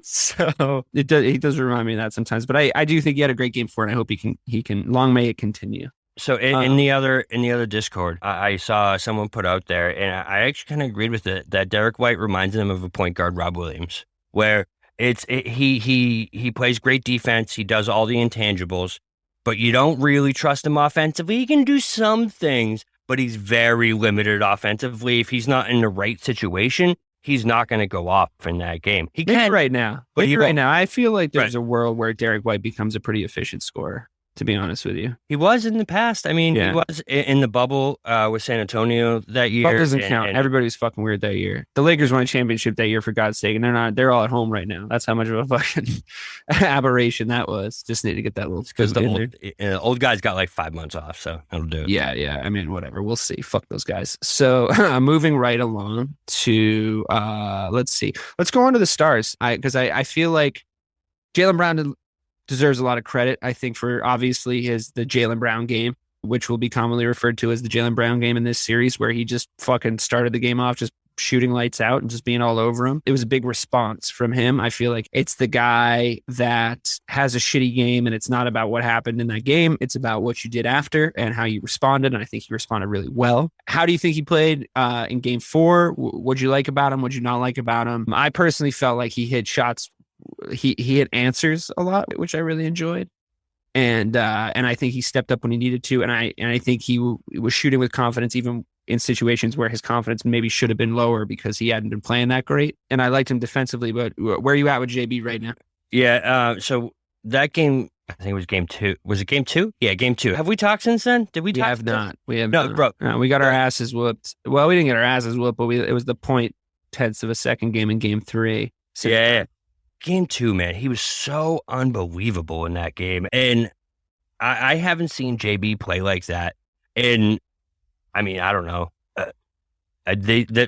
So he does remind me of that sometimes. But I do think he had a great game for it. And I hope he can long may it continue. So in the other Discord, I saw someone put out there, and I actually kind of agreed with it, that Derek White reminds him of a point guard, Rob Williams, where he plays great defense. He does all the intangibles, but you don't really trust him offensively. He can do some things, but he's very limited offensively. If he's not in the right situation, he's not going to go off in that game. He can right now. But right now, I feel like there's a world where Derek White becomes a pretty efficient scorer. to be honest with you. He was in the past. I mean, Yeah. he was in the bubble with San Antonio that year. That doesn't count. Everybody was fucking weird that year. The Lakers won a championship that year, for God's sake, and they're all at home right now. That's how much of a fucking aberration that was. Just need to get that little, because the old guys got like 5 months off, so that'll do it. Yeah. I mean, whatever. We'll see. Fuck those guys. So moving right along to let's see. Let's go on to the stars. Because I feel like Jaylen Brown deserves a lot of credit, I think, for obviously the Jaylen Brown game, which will be commonly referred to as the Jaylen Brown game in this series, where he just fucking started the game off just shooting lights out and just being all over him. It was a big response from him. I feel like it's the guy that has a shitty game, and it's not about what happened in that game. It's about what you did after and how you responded. And I think he responded really well. How do you think he played in game 4? What'd you like about him? What'd you not like about him? I personally felt like he hit shots. He hit answers a lot, which I really enjoyed. And I think he stepped up when he needed to. And I think he was shooting with confidence, even in situations where his confidence maybe should have been lower because he hadn't been playing that great. And I liked him defensively, but where are you at with JB right now? Yeah. So that game, I think it was game 2. Was it game 2? Yeah, game 2. Have we talked since then? Did we talk? We have no, not. bro. No, we got our asses whooped. Well, we didn't get our asses whooped, but it was the 0.10 of a second game in game 3. So, yeah. Game 2, man, he was so unbelievable in that game. And I haven't seen JB play like that. And I mean, I don't know.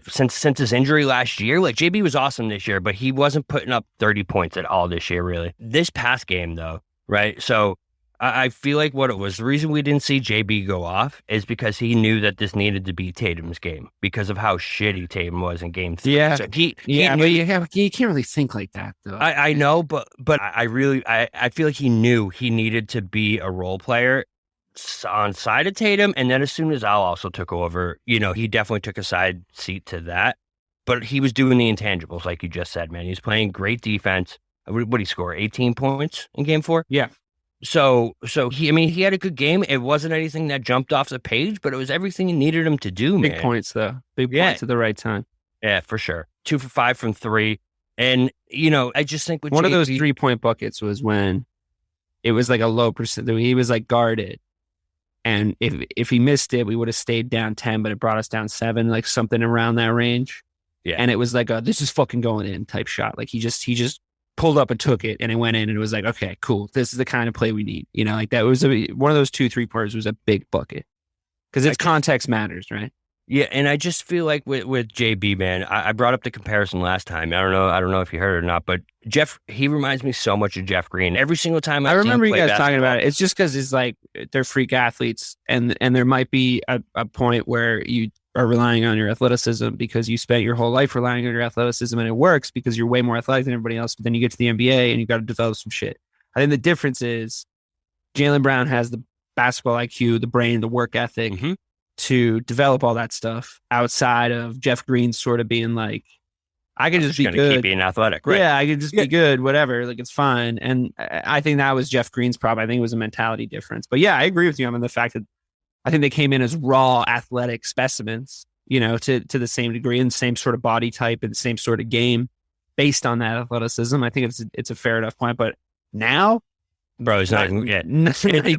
Since his injury last year, like JB was awesome this year, but he wasn't putting up 30 points at all this year, really. This past game, though, right? So I feel like what it was, the reason we didn't see JB go off is because he knew that this needed to be Tatum's game because of how shitty Tatum was in game 3. Yeah. So but you can't really think like that, though. I know, but I feel like he knew he needed to be a role player on side of Tatum. And then as soon as Al also took over, he definitely took a side seat to that. But he was doing the intangibles, like you just said, man. He was playing great defense. What did he score? 18 points in game 4? Yeah. So he had a good game. It wasn't anything that jumped off the page, but it was everything you needed him to do, man. Big points, though. Big points at the right time. Yeah, for sure. 2 for 5 from 3. And, I just think with one of those 3-point buckets was when it was like a low percent. He was like guarded. And if he missed it, we would have stayed down 10, but it brought us down 7, like something around that range. Yeah. And it was like this is fucking going in type shot. Like he just pulled up and took it, and it went in, and it was like, okay, cool. This is the kind of play we need. Like that was one of those 2-3 pointers was a big bucket because its context matters, right? Yeah, and I just feel like with JB, man, I brought up the comparison last time. I don't know if you heard it or not, but he reminds me so much of Jeff Green. Every single time I remember you guys talking about it. It's just because it's like they're freak athletes, and there might be a point where you are relying on your athleticism because you spent your whole life relying on your athleticism, and it works because you're way more athletic than everybody else. But then you get to the NBA and you got to develop some shit. I think the difference is Jaylen Brown has the basketball IQ, the brain, the work ethic. Mm-hmm. To develop all that stuff outside of Jeff Green sort of being like, I can just be good. Keep being athletic, right? Yeah, I can just be good, whatever. Like, it's fine. And I think that was Jeff Green's problem. I think it was a mentality difference. But yeah, I agree with you on the fact that I think they came in as raw athletic specimens, to the same degree and same sort of body type and same sort of game based on that athleticism. I think it's a fair enough point. But now, bro, it's not even yet.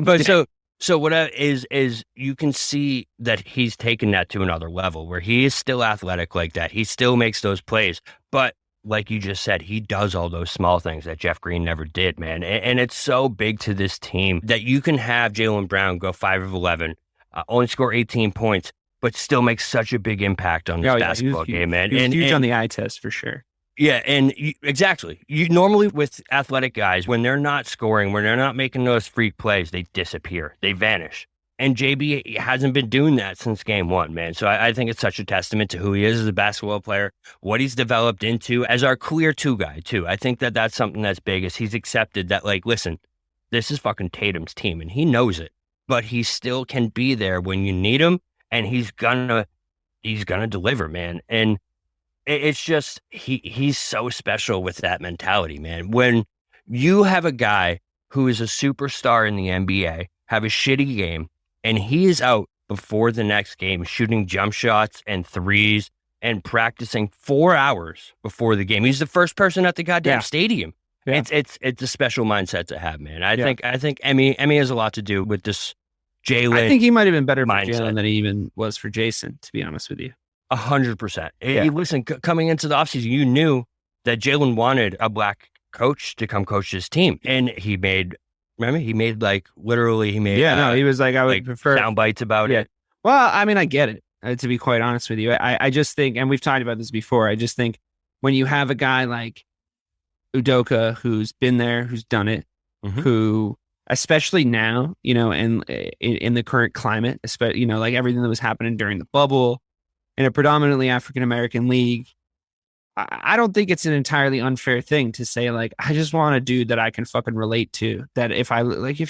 But so what is you can see that he's taken that to another level where he is still athletic like that. He still makes those plays. But like you just said, he does all those small things that Jeff Green never did, man. And it's so big to this team that you can have Jaylen Brown go 5 of 11, only score 18 points, but still make such a big impact on this basketball game, man. He's huge on the eye test for sure. Yeah, and exactly. You normally with athletic guys, when they're not scoring, when they're not making those freak plays, they disappear, they vanish. And JB hasn't been doing that since game 1, man. So I think it's such a testament to who he is as a basketball player, what he's developed into as our clear 2 guy too. I think that's something that's big is he's accepted that, like, listen, this is fucking Tatum's team, and he knows it, but he still can be there when you need him, and he's gonna deliver, man. And it's just, he's so special with that mentality, man. When you have a guy who is a superstar in the NBA, have a shitty game, and he is out before the next game shooting jump shots and threes and practicing 4 hours before the game. He's the first person at the goddamn stadium. Yeah. It's a special mindset to have, man. I think Emmy has a lot to do with this Jaylen. I think he might have been better for mindset. Jaylen than he even was for Jayson, to be honest with you. 100%. Yeah. Listen, coming into the offseason, you knew that Jaylen wanted a black coach to come coach his team, and he made he was like, I would prefer sound bites about it. Well, I mean, I get it, to be quite honest with you. I just think, and we've talked about this before, I just think when you have a guy like Udoka who's been there, who's done it, who, especially now, and in the current climate, especially, like everything that was happening during the bubble in a predominantly African-American league, I don't think it's an entirely unfair thing to say, like, I just want a dude that I can fucking relate to. That if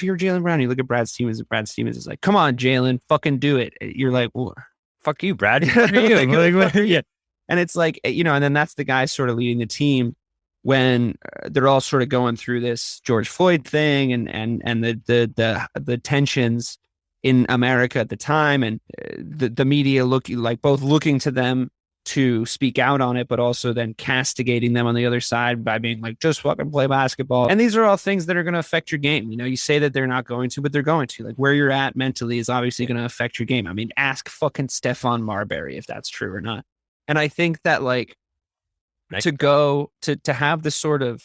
you're Jaylen Brown, you look at Brad Stevens, and Brad Stevens is like, come on, Jaylen, fucking do it. You're like, well, fuck you, Brad. Yeah. And it's like, and then that's the guy sort of leading the team when they're all sort of going through this George Floyd thing and the tensions in America at the time, and the media looking to them to speak out on it, but also then castigating them on the other side by being like, just fucking play basketball. And these are all things that are going to affect your game. You say that they're not going to, but they're going to. Like, where you're at mentally is obviously going to affect your game. I mean, ask fucking Stephon Marbury if that's true or not. And I think that, like, to have this sort of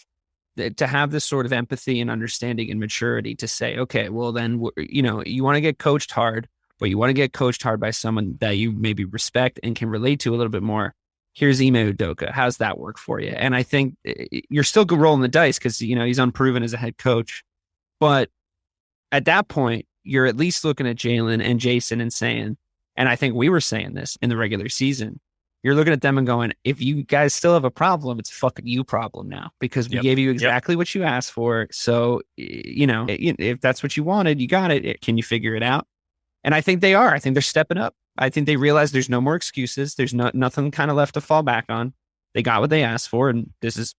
empathy and understanding and maturity to say, okay, well then, you want to get coached hard, but you want to get coached hard by someone that you maybe respect and can relate to a little bit more. Here's Ime Udoka. How's that work for you? And I think you're still rolling the dice because, he's unproven as a head coach. But at that point, you're at least looking at Jaylen and Jayson and saying, and I think we were saying this in the regular season, you're looking at them and going, if you guys still have a problem, it's a fucking you problem now, because we gave you exactly what you asked for. So, if that's what you wanted, you got it. Can you figure it out? And I think they are. I think they're stepping up. I think they realize there's no more excuses. There's nothing kind of left to fall back on. They got what they asked for, and it's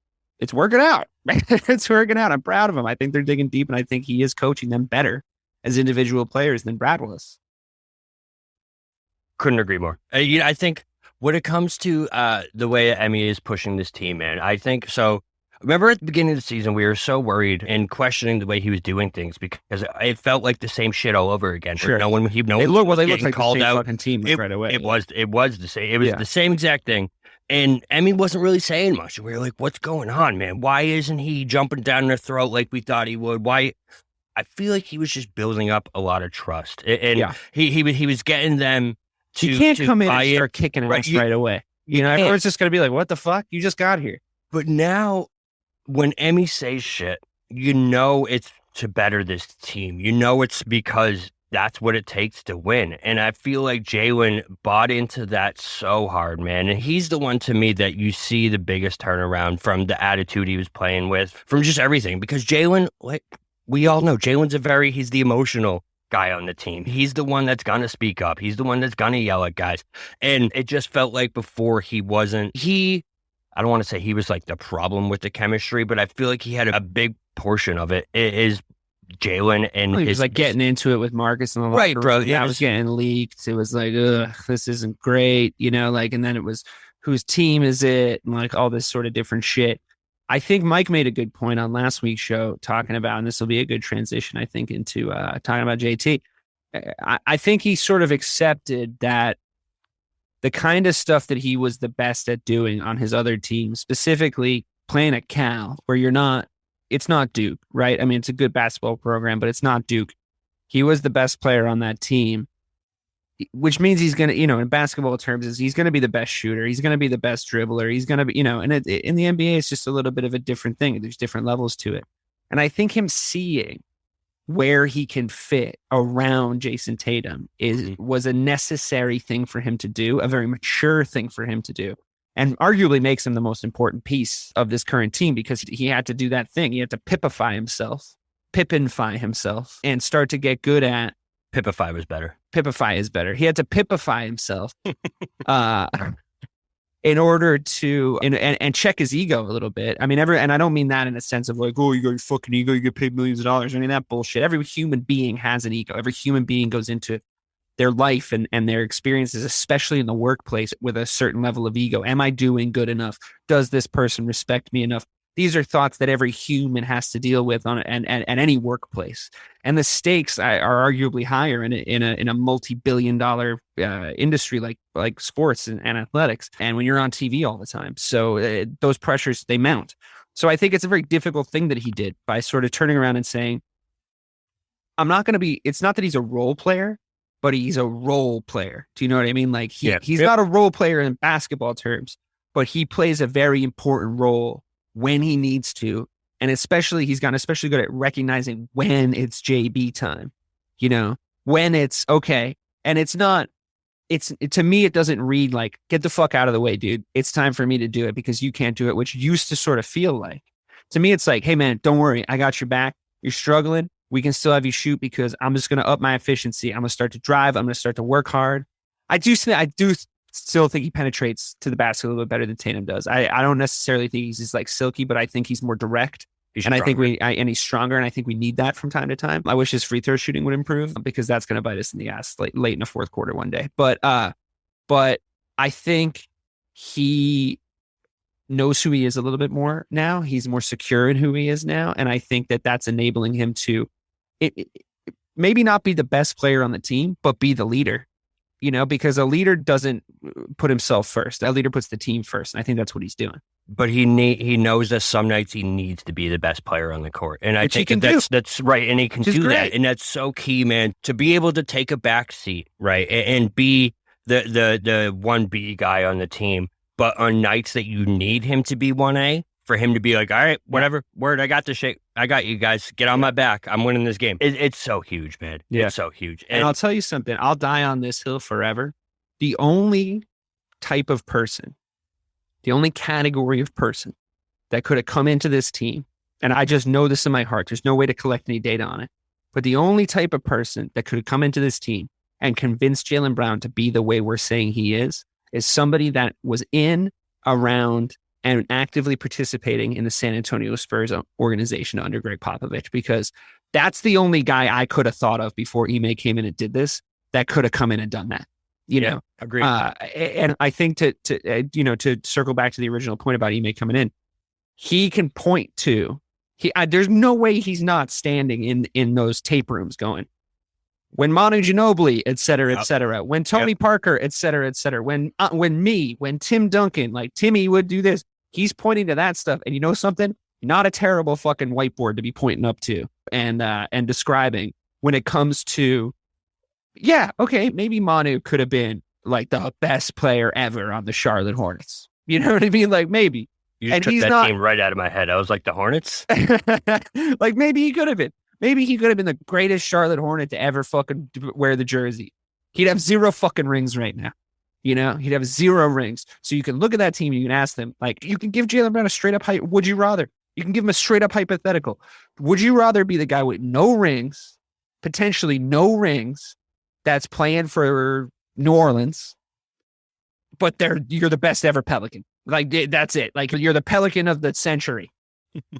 working out. It's working out. I'm proud of them. I think they're digging deep, and I think he is coaching them better as individual players than Brad was. Couldn't agree more. I think when it comes to the way Emmy is pushing this team, man, I think so. Remember at the beginning of the season, we were so worried and questioning the way he was doing things because it felt like the same shit all over again. Sure. No one, they looked like called the same out. Fucking team right away. It was the same. It was the same exact thing. And Emmy wasn't really saying much. We were like, what's going on, man? Why isn't he jumping down their throat like we thought he would? Why? I feel like he was just building up a lot of trust. And he was getting them to. You can't come in and start kicking ass right away. Everyone's just going to be like, what the fuck? You just got here. But now, when Emmy says shit, it's to better this team. It's because that's what it takes to win. And I feel like Jaylen bought into that so hard, man. And he's the one to me that you see the biggest turnaround from the attitude he was playing with, from just everything. Because Jaylen, like we all know, he's the emotional guy on the team. He's the one that's going to speak up. He's the one that's going to yell at guys. And it just felt like before I don't want to say he was like the problem with the chemistry, but I feel like he had a big portion of it is Jaylen and he was like getting into it with Marcus and the right, bro. Yeah, I was getting leaked. It was like, ugh, this isn't great, and then it was whose team is it, and like all this sort of different shit. I think Mike made a good point on last week's show talking about, and this will be a good transition, I think, into talking about JT. I think he sort of accepted that the kind of stuff that he was the best at doing on his other team, specifically playing at Cal, where it's not Duke, right? I mean, it's a good basketball program, but it's not Duke. He was the best player on that team, which means he's going to, in basketball terms, he's going to be the best shooter. He's going to be the best dribbler. He's going to be, and in the NBA, it's just a little bit of a different thing. There's different levels to it. And I think him seeing where he can fit around Jayson Tatum was a necessary thing for him to do, a very mature thing for him to do, and arguably makes him the most important piece of this current team because he had to do that thing. He had to pippify himself, and start to get good at. Pipify was better. Pipify is better. He had to pipify himself in order to and check his ego a little bit. I mean, and I don't mean that in a sense of like, oh, you got your fucking ego, you get paid millions of dollars. I mean, that bullshit. Every human being has an ego. Every human being goes into their life and their experiences, especially in the workplace, with a certain level of ego. Am I doing good enough? Does this person respect me enough? These are thoughts that every human has to deal with on and any workplace. And the stakes are arguably higher in a multi-billion-dollar industry like sports and athletics. And when you're on TV all the time, so those pressures, they mount. So I think it's a very difficult thing that he did by sort of turning around and saying, I'm not going to be. It's not that he's a role player, but he's a role player. Do you know what I mean? Like he's not a role player in basketball terms, but he plays a very important role when he needs to. And especially, he's gotten especially good at recognizing when it's JB time, when it's okay. And to me, it doesn't read like, get the fuck out of the way, dude. It's time for me to do it because you can't do it, which used to sort of feel like, to me, it's like, hey man, don't worry. I got your back. You're struggling. We can still have you shoot because I'm just going to up my efficiency. I'm going to start to drive. I'm going to start to work hard. I do still think he penetrates to the basket a little bit better than Tatum does. I don't necessarily think he's like silky, but I think he's more direct. I think he's stronger, and I think we need that from time to time. I wish his free throw shooting would improve because that's going to bite us in the ass late in the fourth quarter one day. But I think he knows who he is a little bit more now. He's more secure in who he is now, and I think that's enabling him to maybe not be the best player on the team, but be the leader. Because a leader doesn't put himself first. A leader puts the team first. And I think that's what he's doing. But he knows that some nights he needs to be the best player on the court. And I think that's right. And he can do that. And that's so key, man, to be able to take a back seat, right? And be the 1B guy on the team. But on nights that you need him to be 1A, for him to be like, all right, whatever, word, I got this shit. I got you guys. Get on my back. I'm winning this game. It's so huge, man. Yeah. It's so huge. And I'll tell you something. I'll die on this hill forever. The only type of person, the only category of person that could have come into this team, and I just know this in my heart, there's no way to collect any data on it, but the only type of person that could have come into this team and convinced Jaylen Brown to be the way we're saying he is somebody that was in, around, and actively participating in the San Antonio Spurs organization under Greg Popovich, because that's the only guy I could have thought of before Ime came in and did this that could have come in and done that. Agreed. And I think to circle back to the original point about Ime coming in, he can point to there's no way he's not standing in those tape rooms going, when Manu Ginobili, et cetera, when Tony Parker, et cetera, when Tim Duncan, like Timmy would do this. He's pointing to that stuff. And you know something? Not a terrible fucking whiteboard to be pointing up to and describing when it comes to, maybe Manu could have been like the best player ever on the Charlotte Hornets. You know what I mean? Like maybe. You just took that team right out of my head. I was like, the Hornets? Like maybe he could have been. Maybe he could have been the greatest Charlotte Hornet to ever fucking wear the jersey. He'd have 0 fucking rings right now. He'd have 0 rings. So you can look at that team and you can ask them, like, you can give Jaylen Brown a straight up would you rather? You can give him a straight up hypothetical. Would you rather be the guy with no rings, potentially no rings, that's playing for New Orleans, but you're the best ever Pelican? Like, that's it. Like, you're the Pelican of the century.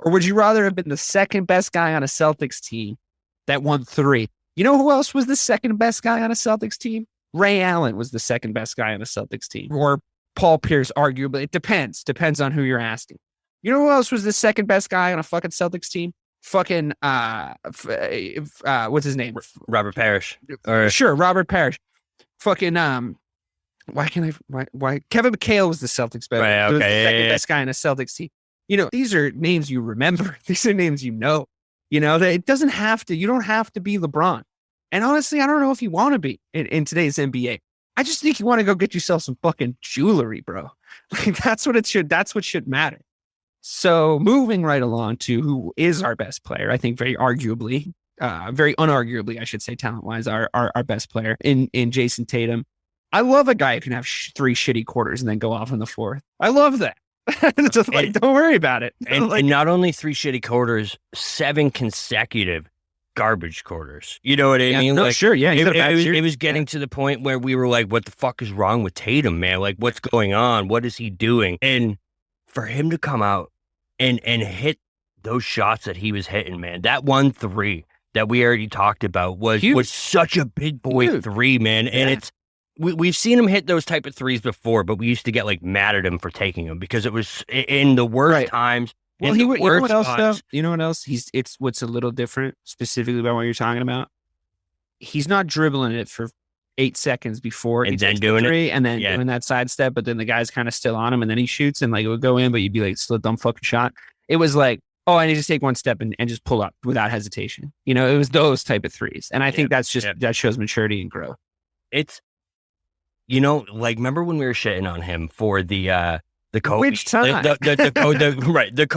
Or would you rather have been the second best guy on a Celtics team that won 3? You know who else was the second best guy on a Celtics team? Ray Allen was the second best guy on a Celtics team. Or Paul Pierce, arguably. It depends. Depends on who you're asking. You know who else was the second best guy on a fucking Celtics team? Fucking, what's his name? Robert Parrish. Sure, Robert Parrish. Fucking, why Kevin McHale was the Celtics best. Right, okay, the second best guy on a Celtics team. These are names you remember. These are names you know. It doesn't have to. You don't have to be LeBron. And honestly, I don't know if you want to be in today's NBA. I just think you want to go get yourself some fucking jewelry, bro. Like that's what should matter. So moving right along to who is our best player, I think very unarguably, I should say, talent-wise, our best player in Jayson Tatum. I love a guy who can have 3 shitty quarters and then go off in the 4th. I love that. Just like, don't worry about it. And not only 3 shitty quarters, 7 consecutive garbage quarters. You know what I mean? No, sure, yeah. It was getting to the point where we were like, what the fuck is wrong with Tatum, man? Like, what's going on? What is he doing? And for him to come out and hit those shots that he was hitting, man, that 1-3 that we already talked about was such a big boy 3, man. And it's, we've seen him hit those type of threes before, but we used to get like mad at him for taking them because it was in the worst times Well, you know what else though? You know what else? It's what's a little different specifically about what you're talking about. He's not dribbling it for 8 seconds before and he then takes doing the three, it, and then doing that sidestep, but then the guy's kind of still on him, and then he shoots, and like it would go in, but you'd be like, still a dumb fucking shot. It was like, oh, I need to take one step and just pull up without hesitation. You know, it was those type of threes, and I think that's just that shows maturity and growth. It's, you know, like remember when we were shitting on him for the Kobe, which time the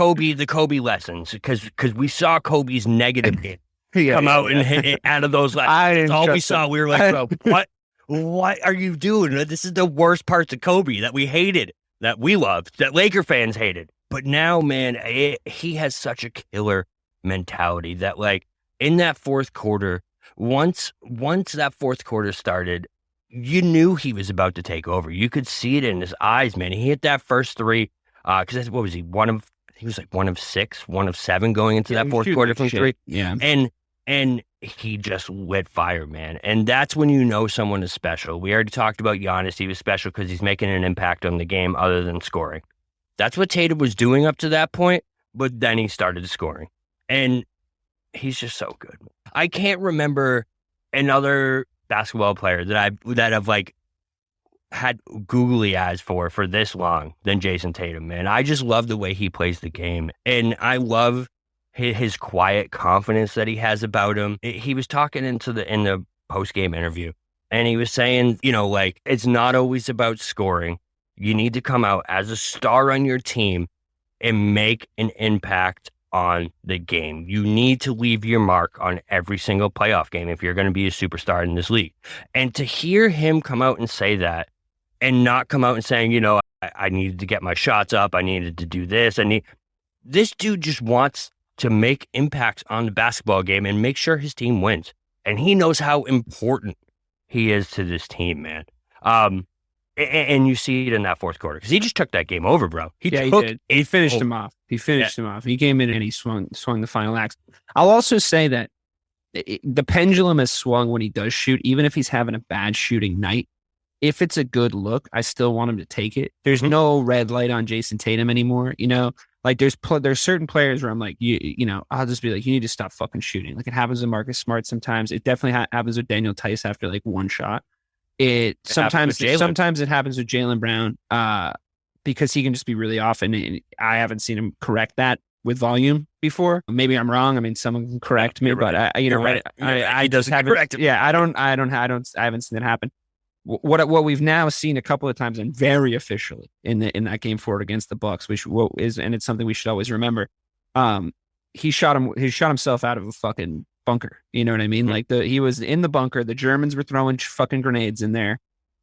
Kobe lessons because we saw Kobe's negative hit come out and hit out of those lessons. That's all we saw. We were like, bro, what are you doing? This is the worst parts of Kobe that we hated, that we loved, that Laker fans hated. But now, man, he has such a killer mentality that, like, in that fourth quarter, once that fourth quarter started, you knew he was about to take over. You could see it in his eyes, man. He hit that first three. Because what was he? He was like 1 of 6, 1 of 7 going into that fourth quarter from three. Yeah, and he just lit fire, man. And that's when you know someone is special. We already talked about Giannis. He was special because he's making an impact on the game other than scoring. That's what Tatum was doing up to that point, but then he started scoring. And he's just so good. I can't remember another basketball player that I've like had googly eyes for this long than Jayson Tatum, man. I just love the way he plays the game. And I love his quiet confidence that he has about him. He was talking in the post-game interview, and he was saying, you know, like, it's not always about scoring. You need to come out as a star on your team and make an impact on the game. You need to leave your mark on every single playoff game if you're going to be a superstar in this league. And to hear him come out and say that and not come out and saying, you know, I needed to get my shots up. I needed to do this. This dude just wants to make impacts on the basketball game and make sure his team wins. And he knows how important he is to this team, man. And you see it in that fourth quarter because he just took that game over, bro. He did. He finished him off. He came in and he swung the final axe. I'll also say that the pendulum has swung when he does shoot, even if he's having a bad shooting night. If it's a good look, I still want him to take it. There's no red light on Jayson Tatum anymore. You know, like there's certain players where I'm like, you know, I'll just be like, you need to stop fucking shooting. Like it happens with Marcus Smart sometimes. It definitely happens with Daniel Tice after like one shot. Sometimes it happens with Jaylen Brown because he can just be really off, and I haven't seen him correct that with volume before. Maybe I'm wrong. I mean, someone can correct me, but I just haven't. Yeah, I haven't seen that happen. What we've now seen a couple of times and very officially in that game forward against the Bucks, and it's something we should always remember. He shot himself out of a fucking bunker. You know what I mean? Like he was in the bunker. The Germans were throwing fucking grenades in there,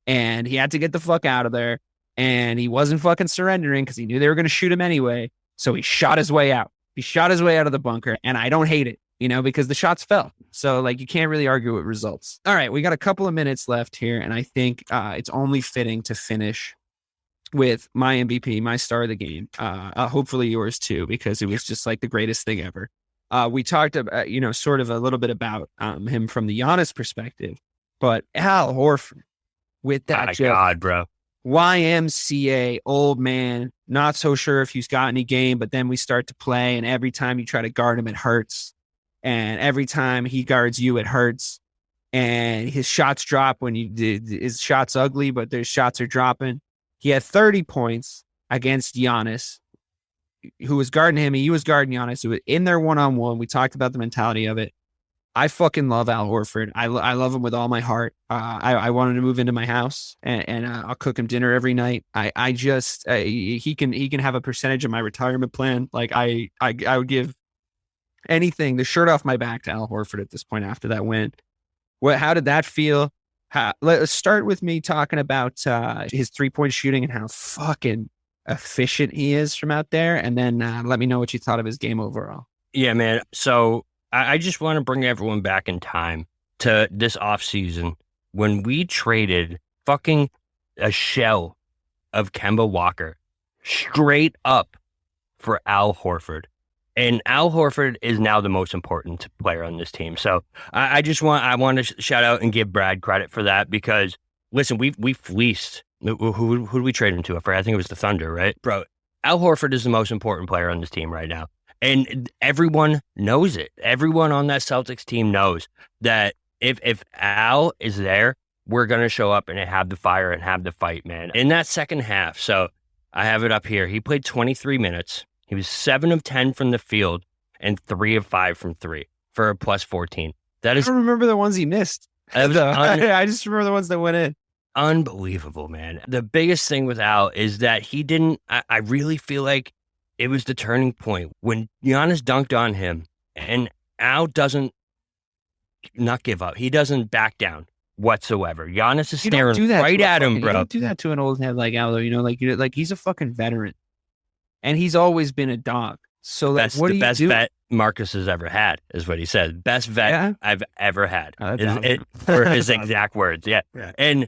and he had to get the fuck out of there. And he wasn't fucking surrendering because he knew they were going to shoot him anyway. So he shot his way out. He shot his way out of the bunker, and I don't hate it, you know, because the shots fell. So like you can't really argue with results. All right, we got a couple of minutes left here, and I think it's only fitting to finish with my MVP, my star of the game. Hopefully yours too, because it was just like the greatest thing ever. We talked about, you know, sort of a little bit about him from the Giannis perspective, but Al Horford with that God, bro. YMCA, old man, not so sure if he's got any game, but then we start to play, and every time you try to guard him, it hurts. And every time he guards you, it hurts. And his shots drop when his shot's ugly, but their shots are dropping. He had 30 points against Giannis, who was guarding him. He was guarding Giannis. Who was in there one-on-one. We talked about the mentality of it. I fucking love Al Horford. I love him with all my heart. I want him to move into my house, and I'll cook him dinner every night. He can have a percentage of my retirement plan. Like I would give anything, the shirt off my back, to Al Horford at this point after that win. How did that feel? Let's start with me talking about his 3-point shooting and how fucking efficient he is from out there, and then let me know what you thought of his game overall. Yeah, man. So I just want to bring everyone back in time to this offseason when we traded fucking a shell of Kemba Walker straight up for Al Horford. And Al Horford is now the most important player on this team. So I want to shout out and give Brad credit for that, because listen, we fleeced. Who did we trade him to? I think it was the Thunder, right? Bro, Al Horford is the most important player on this team right now. And everyone knows it. Everyone on that Celtics team knows that if Al is there, we're going to show up and have the fire and have the fight, man. In that second half, so I have it up here. He played 23 minutes. He was 7 of 10 from the field and 3 of 5 from 3 for a plus 14. That is. I don't remember the ones he missed. I just remember the ones that went in. Unbelievable, man. The biggest thing with Al is that he didn't. I really feel like it was the turning point when Giannis dunked on him, and Al doesn't not give up. He doesn't back down whatsoever. Giannis is staring right at him, bro. You don't do that to an old head like Al, though. You know, like he's a fucking veteran, and he's always been a dog. So like, that's the best vet Marcus has ever had, is what he said. Best vet I've ever had. For his exact words. Yeah. And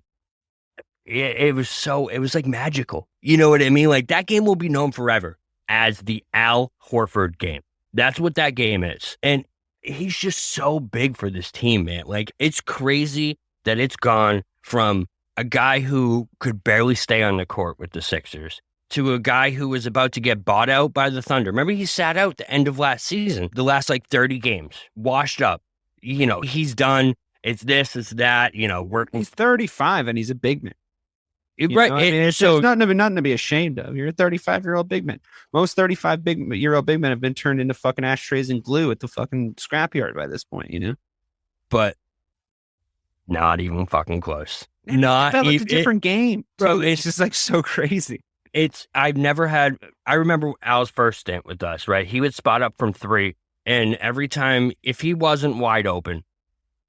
it was like magical. You know what I mean? Like that game will be known forever as the Al Horford game. That's what that game is. And he's just so big for this team, man. Like it's crazy that it's gone from a guy who could barely stay on the court with the Sixers to a guy who was about to get bought out by the Thunder. Remember, he sat out the end of last season, the last like 30 games, washed up. You know, he's done. It's this, it's that, you know, he's 35 and he's a big man. Right. I mean, it's nothing to be ashamed of. You're a 35-year-old big man. Most 35-year-old big men have been turned into fucking ashtrays and glue at the fucking scrapyard by this point, you know? But not even fucking close. Not even. It's a different game. Bro, it's just like so crazy. I remember Al's first stint with us, right? He would spot up from 3, and every time, if he wasn't wide open,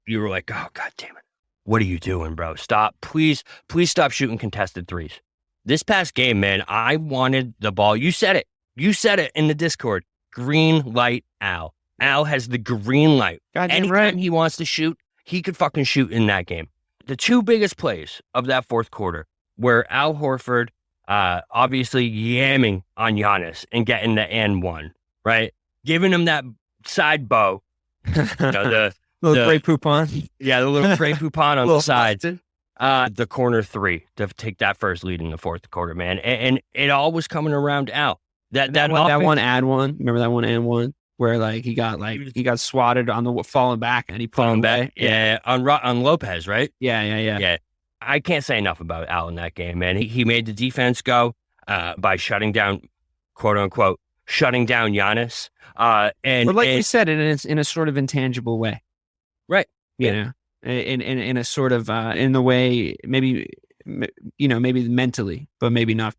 you were like, oh, God damn it. What are you doing, bro? Stop. Please stop shooting contested threes. This past game, man, I wanted the ball. You said it. You said it in the Discord. Green light Al. Al has the green light. Anytime he wants to shoot, he could fucking shoot in that game. The 2 biggest plays of that fourth quarter were Al Horford obviously yamming on Giannis and getting the and one, right? Giving him that side bow. You know, the Grey Poupon. Yeah, the little Grey Poupon on the side. The corner 3 to take that first lead in the fourth quarter, man. And it all was coming around Al. That one ad one. Remember that one and one where like he got swatted on the falling back and he falling back. Yeah, on Lopez, right? Yeah. I can't say enough about Al in that game, man. He made the defense go by shutting down, quote unquote, shutting down Giannis. But we said, in a sort of intangible way. Right. You know, in a sort of, in the way, maybe mentally, but maybe not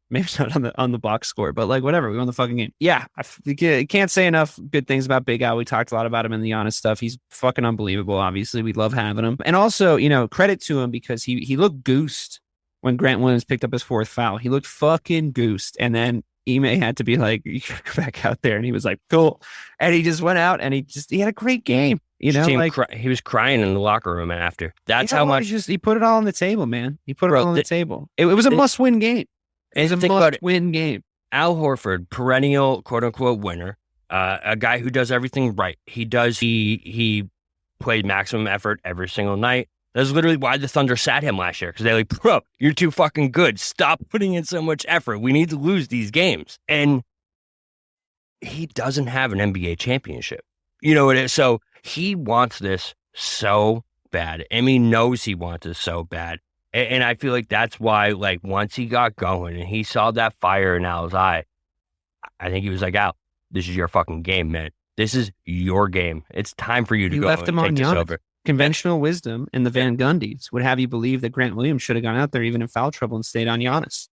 on the box score, but like whatever, we won the fucking game. Yeah. I can't say enough good things about Big Al. We talked a lot about him in the Giannis stuff. He's fucking unbelievable. Obviously we love having him. And also, you know, credit to him because he looked goosed when Grant Williams picked up his 4th foul. He looked fucking goosed. And then Ime had to be like, you gotta go back out there. And he was like, cool. And he just went out and he had a great game. You know, he was crying in the locker room after. That's how much he put it all on the table, man. He put it all on the table. It was a must-win game. It was a must-win game. Al Horford, perennial quote-unquote winner, a guy who does everything right. He played maximum effort every single night. That's literally why the Thunder sat him last year, because they're like, bro, you're too fucking good. Stop putting in so much effort. We need to lose these games. And he doesn't have an NBA championship. You know what it is? So he wants this so bad. And he knows he wants it so bad. And I feel like that's why, like, once he got going and he saw that fire in Al's eye, I think he was like, Al, this is your fucking game, man. This is your game. It's time for you to go left him and take on this over. Conventional wisdom in the Van Gundys would have you believe that Grant Williams should have gone out there even in foul trouble and stayed on Giannis.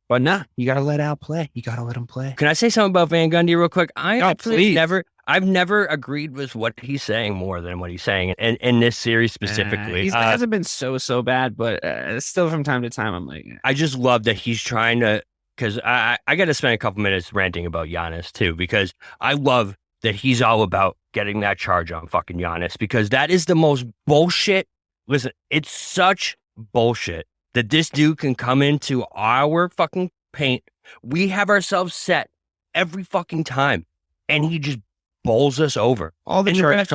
But nah, you got to let Al play. You got to let him play. Can I say something about Van Gundy real quick? I've never agreed with what he's saying more than what he's saying in this series specifically. He hasn't been so bad, but still from time to time, I'm like... I just love that he's trying to... Because I got to spend a couple minutes ranting about Giannis, too, because I love that he's all about getting that charge on fucking Giannis, because that is the most bullshit. Listen, it's such bullshit that this dude can come into our fucking paint. We have ourselves set every fucking time, and he just bowls us over. All the charge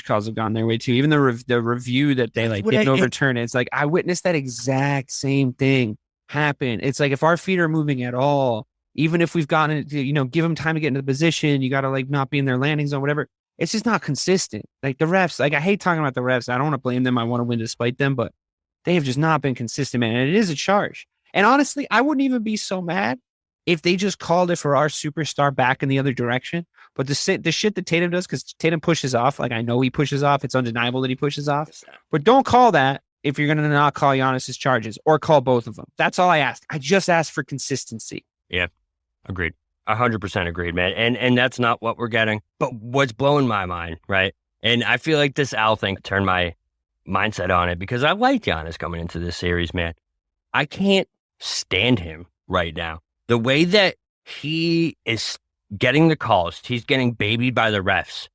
calls have gone their way too. Even the review that they didn't overturn it. It's like, I witnessed that exact same thing happen. It's like, if our feet are moving at all, Even if we've gotten to, give them time to get into the position, you got to like not be in their landing zone, whatever. It's just not consistent. Like the refs, like I hate talking about the refs. I don't want to blame them. I want to win despite them, but they have just not been consistent, man. And it is a charge. And honestly, I wouldn't even be so mad if they just called it for our superstar back in the other direction. But the shit that Tatum does, because Tatum pushes off, like I know he pushes off. It's undeniable that he pushes off. But don't call that if you're going to not call Giannis's charges, or call both of them. That's all I asked. I just asked for consistency. Yeah, agreed. 100% agreed, man. And that's not what we're getting. But what's blowing my mind, right? And I feel like this Al thing turned my mindset on it, because I like Giannis coming into this series, man. I can't stand him right now. The way that he is getting the calls, he's getting babied by the refs.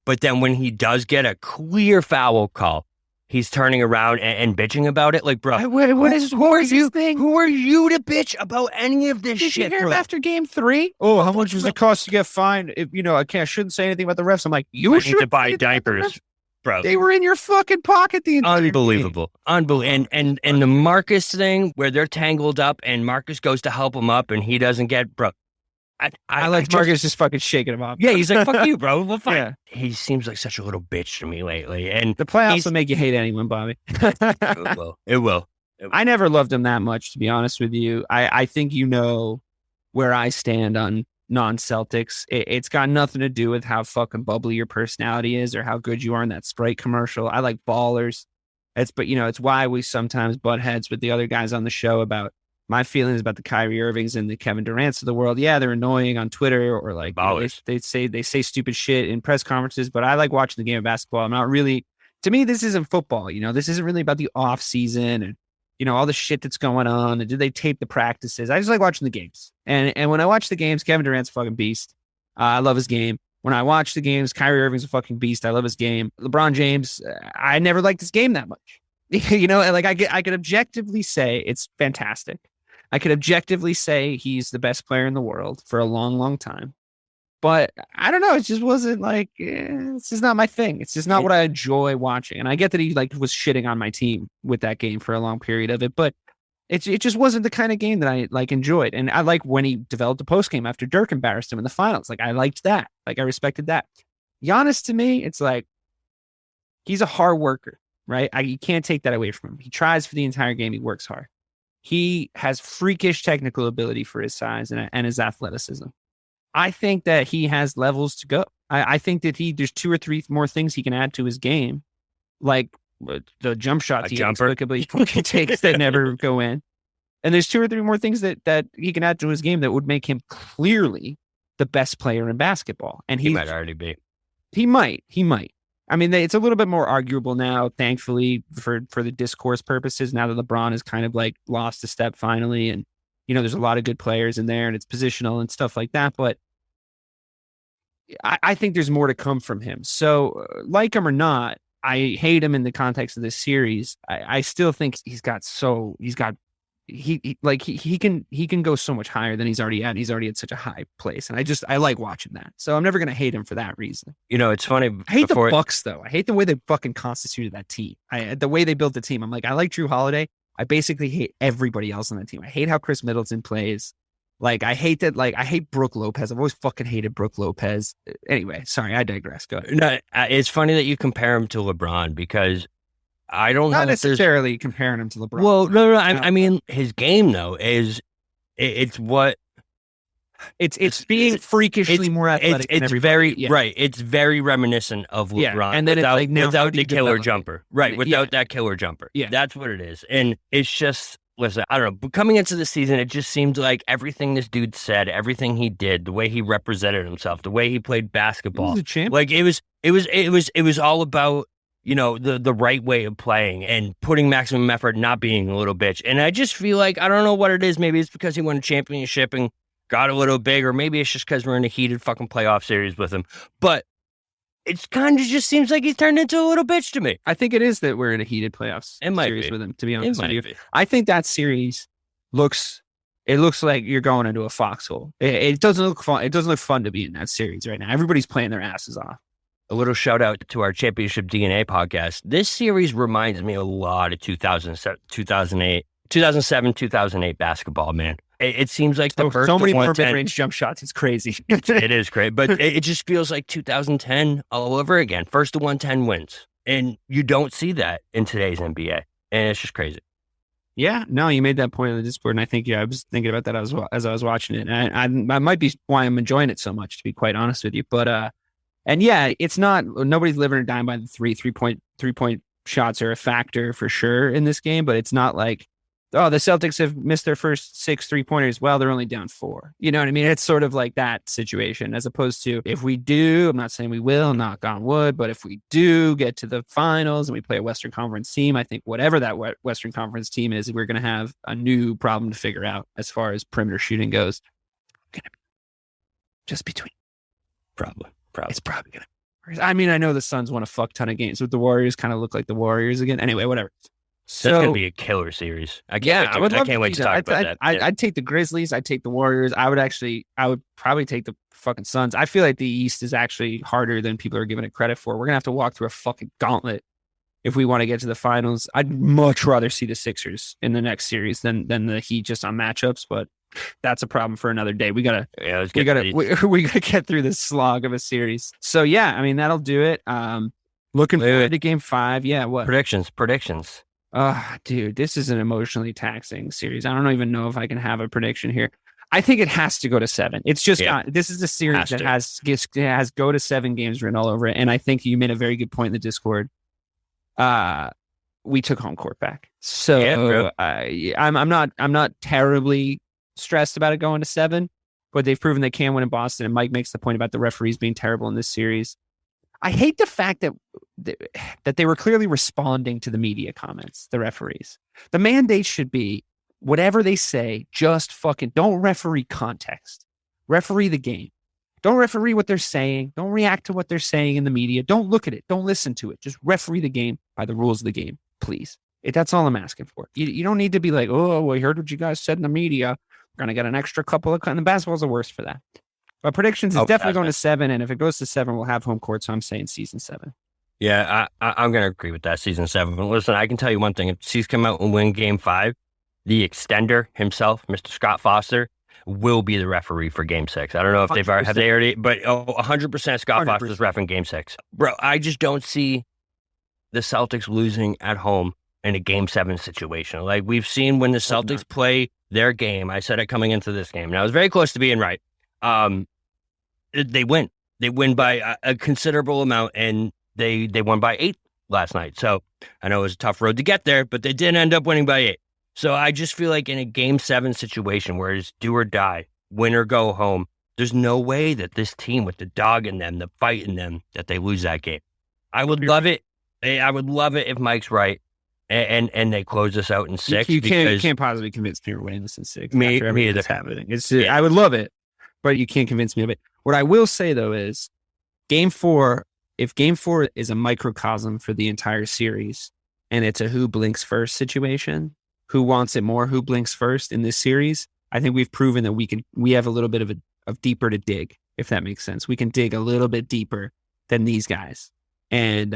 But then when he does get a clear foul call, he's turning around and bitching about it. Like, bro, Who are you to bitch about any of this shit? Did you hear him after game 3? Oh, how much does it cost to get fined? If I shouldn't say anything about the refs. I'm like, you should need to buy diapers, bro. They were in your fucking pocket the entire Unbelievable. And the Marcus thing where they're tangled up and Marcus goes to help him up and he doesn't get, bro. I like Marcus just fucking shaking him off. Yeah, he's like, fuck you, bro. Well, fine. Yeah. He seems like such a little bitch to me lately. And the playoffs will make you hate anyone, Bobby. It will. I never loved him that much, to be honest with you. I think you know where I stand on non-Celtics. It's got nothing to do with how fucking bubbly your personality is or how good you are in that Sprite commercial. I like ballers. It's why we sometimes butt heads with the other guys on the show about my feelings about the Kyrie Irvings and the Kevin Durant's of the world. Yeah, they're annoying on Twitter or like they say stupid shit in press conferences, but I like watching the game of basketball. I'm not really, to me, this isn't football. This isn't really about the off season and, all the shit that's going on. And did they tape the practices? I just like watching the games. And when I watch the games, Kevin Durant's a fucking beast. I love his game. When I watch the games, Kyrie Irving's a fucking beast. I love his game. LeBron James, I never liked his game that much. Like I could objectively say it's fantastic. I could objectively say he's the best player in the world for a long, long time. But I don't know. It just wasn't like, it's just not my thing. It's just not what I enjoy watching. And I get that he was shitting on my team with that game for a long period of it, but it just wasn't the kind of game that I enjoyed. And I like when he developed a post game after Dirk embarrassed him in the finals. Like I liked that. Like I respected that. Giannis, to me, it's like, he's a hard worker, right? You can't take that away from him. He tries for the entire game. He works hard. He has freakish technical ability for his size and his athleticism. I think that he has levels to go. I think that there's 2 or 3 more things he can add to his game, like the jump shots he inexplicably takes that never go in. And there's 2 or 3 more things that he can add to his game that would make him clearly the best player in basketball. And he might already be. He might. I mean, it's a little bit more arguable now, thankfully, for the discourse purposes, now that LeBron has kind of like lost a step finally. And, there's a lot of good players in there and it's positional and stuff like that. But I think there's more to come from him. So like him or not, I hate him in the context of this series. I still think he can go so much higher than he's already at. He's already at such a high place. And I like watching that. So I'm never going to hate him for that reason. It's funny. I hate the Bucks though. I hate the way they fucking constituted that team. The way they built the team. I'm like, I like Drew Holiday. I basically hate everybody else on that team. I hate how Chris Middleton plays. Like, I hate that. Like, I hate Brooke Lopez. I've always fucking hated Brooke Lopez. Anyway, sorry, I digress. Go ahead. No, it's funny that you compare him to LeBron because I don't not necessarily comparing him to LeBron. Well, no. I mean, his game though it's being freakishly more athletic. It's very right. It's very reminiscent of LeBron, and then without the killer jumper, right? Without that killer jumper, that's what it is. And it's just, listen, I don't know. But coming into the season, it just seemed like everything this dude said, everything he did, the way he represented himself, the way he played basketball, he was a champ. Like it was all about the right way of playing and putting maximum effort, not being a little bitch. And I just feel like, I don't know what it is. Maybe it's because he won a championship and got a little big, or maybe it's just because we're in a heated fucking playoff series with him. But it kind of just seems like he's turned into a little bitch to me. I think it is that we're in a heated playoffs series with him, to be honest with you. I think that series looks like you're going into a foxhole. It doesn't look fun. It doesn't look fun to be in that series right now. Everybody's playing their asses off. A little shout out to our Championship DNA podcast. This series reminds me a lot of 2008, 2007, 2008 basketball, man. It seems like the first so many more 110 mid-range jump shots. It's crazy. It is great, but it just feels like 2010 all over again. First to 110 wins. And you don't see that in today's NBA. And it's just crazy. Yeah, no, you made that point on the Discord, and I think I was thinking about that as I was watching it. And I might be why I'm enjoying it so much, to be quite honest with you. But and yeah, it's not, nobody's living or dying by the three-point shots are a factor for sure in this game, but it's not like, oh, the Celtics have missed their first 6 3-pointers. Well, they're only down 4. You know what I mean? It's sort of like that situation, as opposed to if we do, I'm not saying we will, knock on wood, but if we do get to the finals and we play a Western Conference team, I think whatever that Western Conference team is, we're going to have a new problem to figure out as far as perimeter shooting goes. Just between. Probably. It's probably going to. I mean, I know the Suns won a fuck ton of games, but the Warriors kind of look like the Warriors again. Anyway, whatever. So, that's going to be a killer series. I can't wait to talk about that. I'd take the Grizzlies. I'd take the Warriors. I would probably take the fucking Suns. I feel like the East is actually harder than people are giving it credit for. We're going to have to walk through a fucking gauntlet if we want to get to the finals. I'd much rather see the Sixers in the next series than the Heat just on matchups, but that's a problem for another day. We gotta get through this slog of a series. So yeah, I mean, that'll do it. Looking forward to game 5. Yeah. What? Predictions. Dude, this is an emotionally taxing series. I don't even know if I can have a prediction here. I think it has to go to 7. It's just this is a series that has go to 7 games written all over it. And I think you made a very good point in the Discord. We took home court back, so I'm not terribly stressed about it going to 7, but they've proven they can win in Boston. And Mike makes the point about the referees being terrible in this series. I hate the fact that they were clearly responding to the media comments, the referees. The mandate should be whatever they say, just fucking don't referee context. Referee the game. Don't referee what they're saying. Don't react to what they're saying in the media. Don't look at it. Don't listen to it. Just referee the game by the rules of the game, please. That's all I'm asking for. You don't need to be like, oh, we heard what you guys said in the media. We're going to get an extra couple of... And the basketball's the worst for that. But predictions is definitely going to 7, and if it goes to 7, we'll have home court. So I'm saying season 7. Yeah, I'm going to agree with that, season 7. But listen, I can tell you one thing: if C's come out and win Game 5, the extender himself, Mr. Scott Foster, will be the referee for Game 6. I don't know if have they already, but 100% Scott 100%. Foster's ref in Game 6. Bro, I just don't see the Celtics losing at home in a Game 7 situation. Like we've seen when the Celtics play their game. I said it coming into this game, and I was very close to being right. They win. They win by a considerable amount, and they won by 8 last night. So I know it was a tough road to get there, but they did end up winning by 8. So I just feel like in a Game 7 situation where it's do or die, win or go home, there's no way that this team with the dog in them, the fight in them, that they lose that game. I would love it. I would love it if Mike's right and they close this out in 6. You can't possibly convince me we're winning this in 6. Me either. Happening. I would love it, but you can't convince me of it. What I will say, though, is Game 4, if Game 4 is a microcosm for the entire series and it's a who blinks first situation, who wants it more, who blinks first in this series, I think we've proven that we have a little bit of deeper to dig, if that makes sense. We can dig a little bit deeper than these guys. And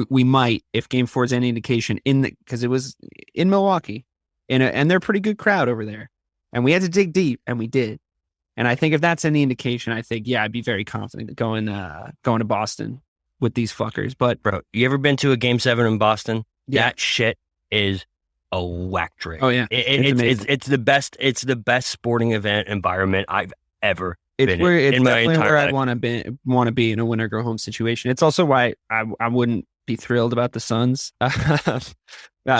we might, if Game 4 is any indication, because it was in Milwaukee, and they're a pretty good crowd over there. And we had to dig deep, and we did. And I think if that's any indication, I think, I'd be very confident going to Boston with these fuckers. But bro, you ever been to a Game 7 in Boston? Yeah. That shit is electric. Oh yeah, it's the best. It's the best sporting event environment I've ever been it's in my entire life. I'd want to be in a win or go home situation. It's also why I wouldn't be thrilled about the Suns. It's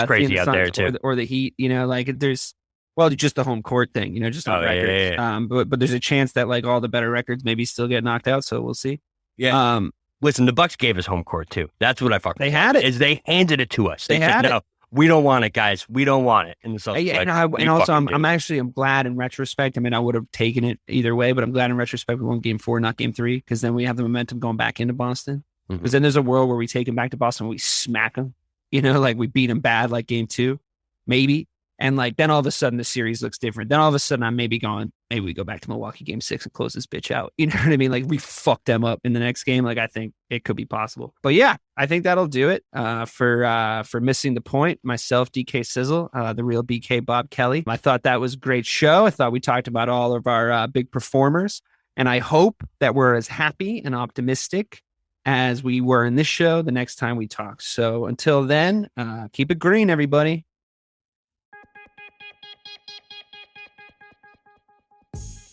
crazy out there too, or the Heat. Like there's. Well, just the home court thing, just on records. Yeah. But there's a chance that like all the better records maybe still get knocked out. So we'll see. Yeah. Listen, the Bucks gave us home court too. That's what I fucking. They had it. Is they handed it to us. They said, no, we don't want it, guys. We don't want it. And so, I'm glad in retrospect. I mean, I would have taken it either way, but I'm glad in retrospect we won Game 4, not Game 3, because then we have the momentum going back into Boston. Because then there's a world where we take them back to Boston, and we smack them. Like we beat them bad, like Game 2, maybe. And like then all of a sudden the series looks different. Then all of a sudden I'm maybe going, maybe we go back to Milwaukee game 6 and close this bitch out. You know what I mean? Like we fuck them up in the next game. Like I think it could be possible. But yeah, I think that'll do it for Missing the Point. Myself, DK Sizzle, the real BK Bob Kelly. I thought that was a great show. I thought we talked about all of our big performers. And I hope that we're as happy and optimistic as we were in this show the next time we talk. So until then, keep it green, everybody.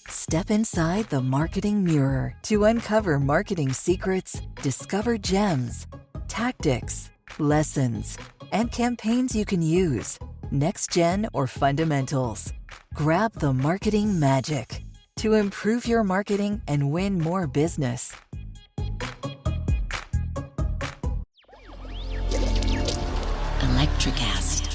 Step inside the marketing mirror to uncover marketing secrets, discover gems, tactics, lessons, and campaigns you can use, next gen or fundamentals. Grab the marketing magic to improve your marketing and win more business. Electricast.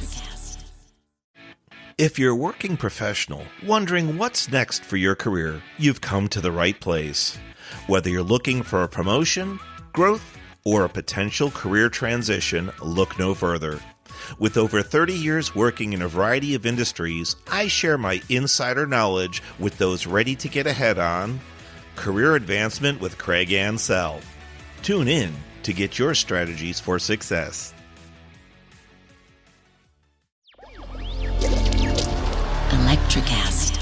If you're a working professional wondering what's next for your career, you've come to the right place. Whether you're looking for a promotion, growth, or a potential career transition, look no further. With over 30 years working in a variety of industries, I share my insider knowledge with those ready to get ahead on Career Advancement with Craig Ansell. Tune in to get your strategies for success. Electricast.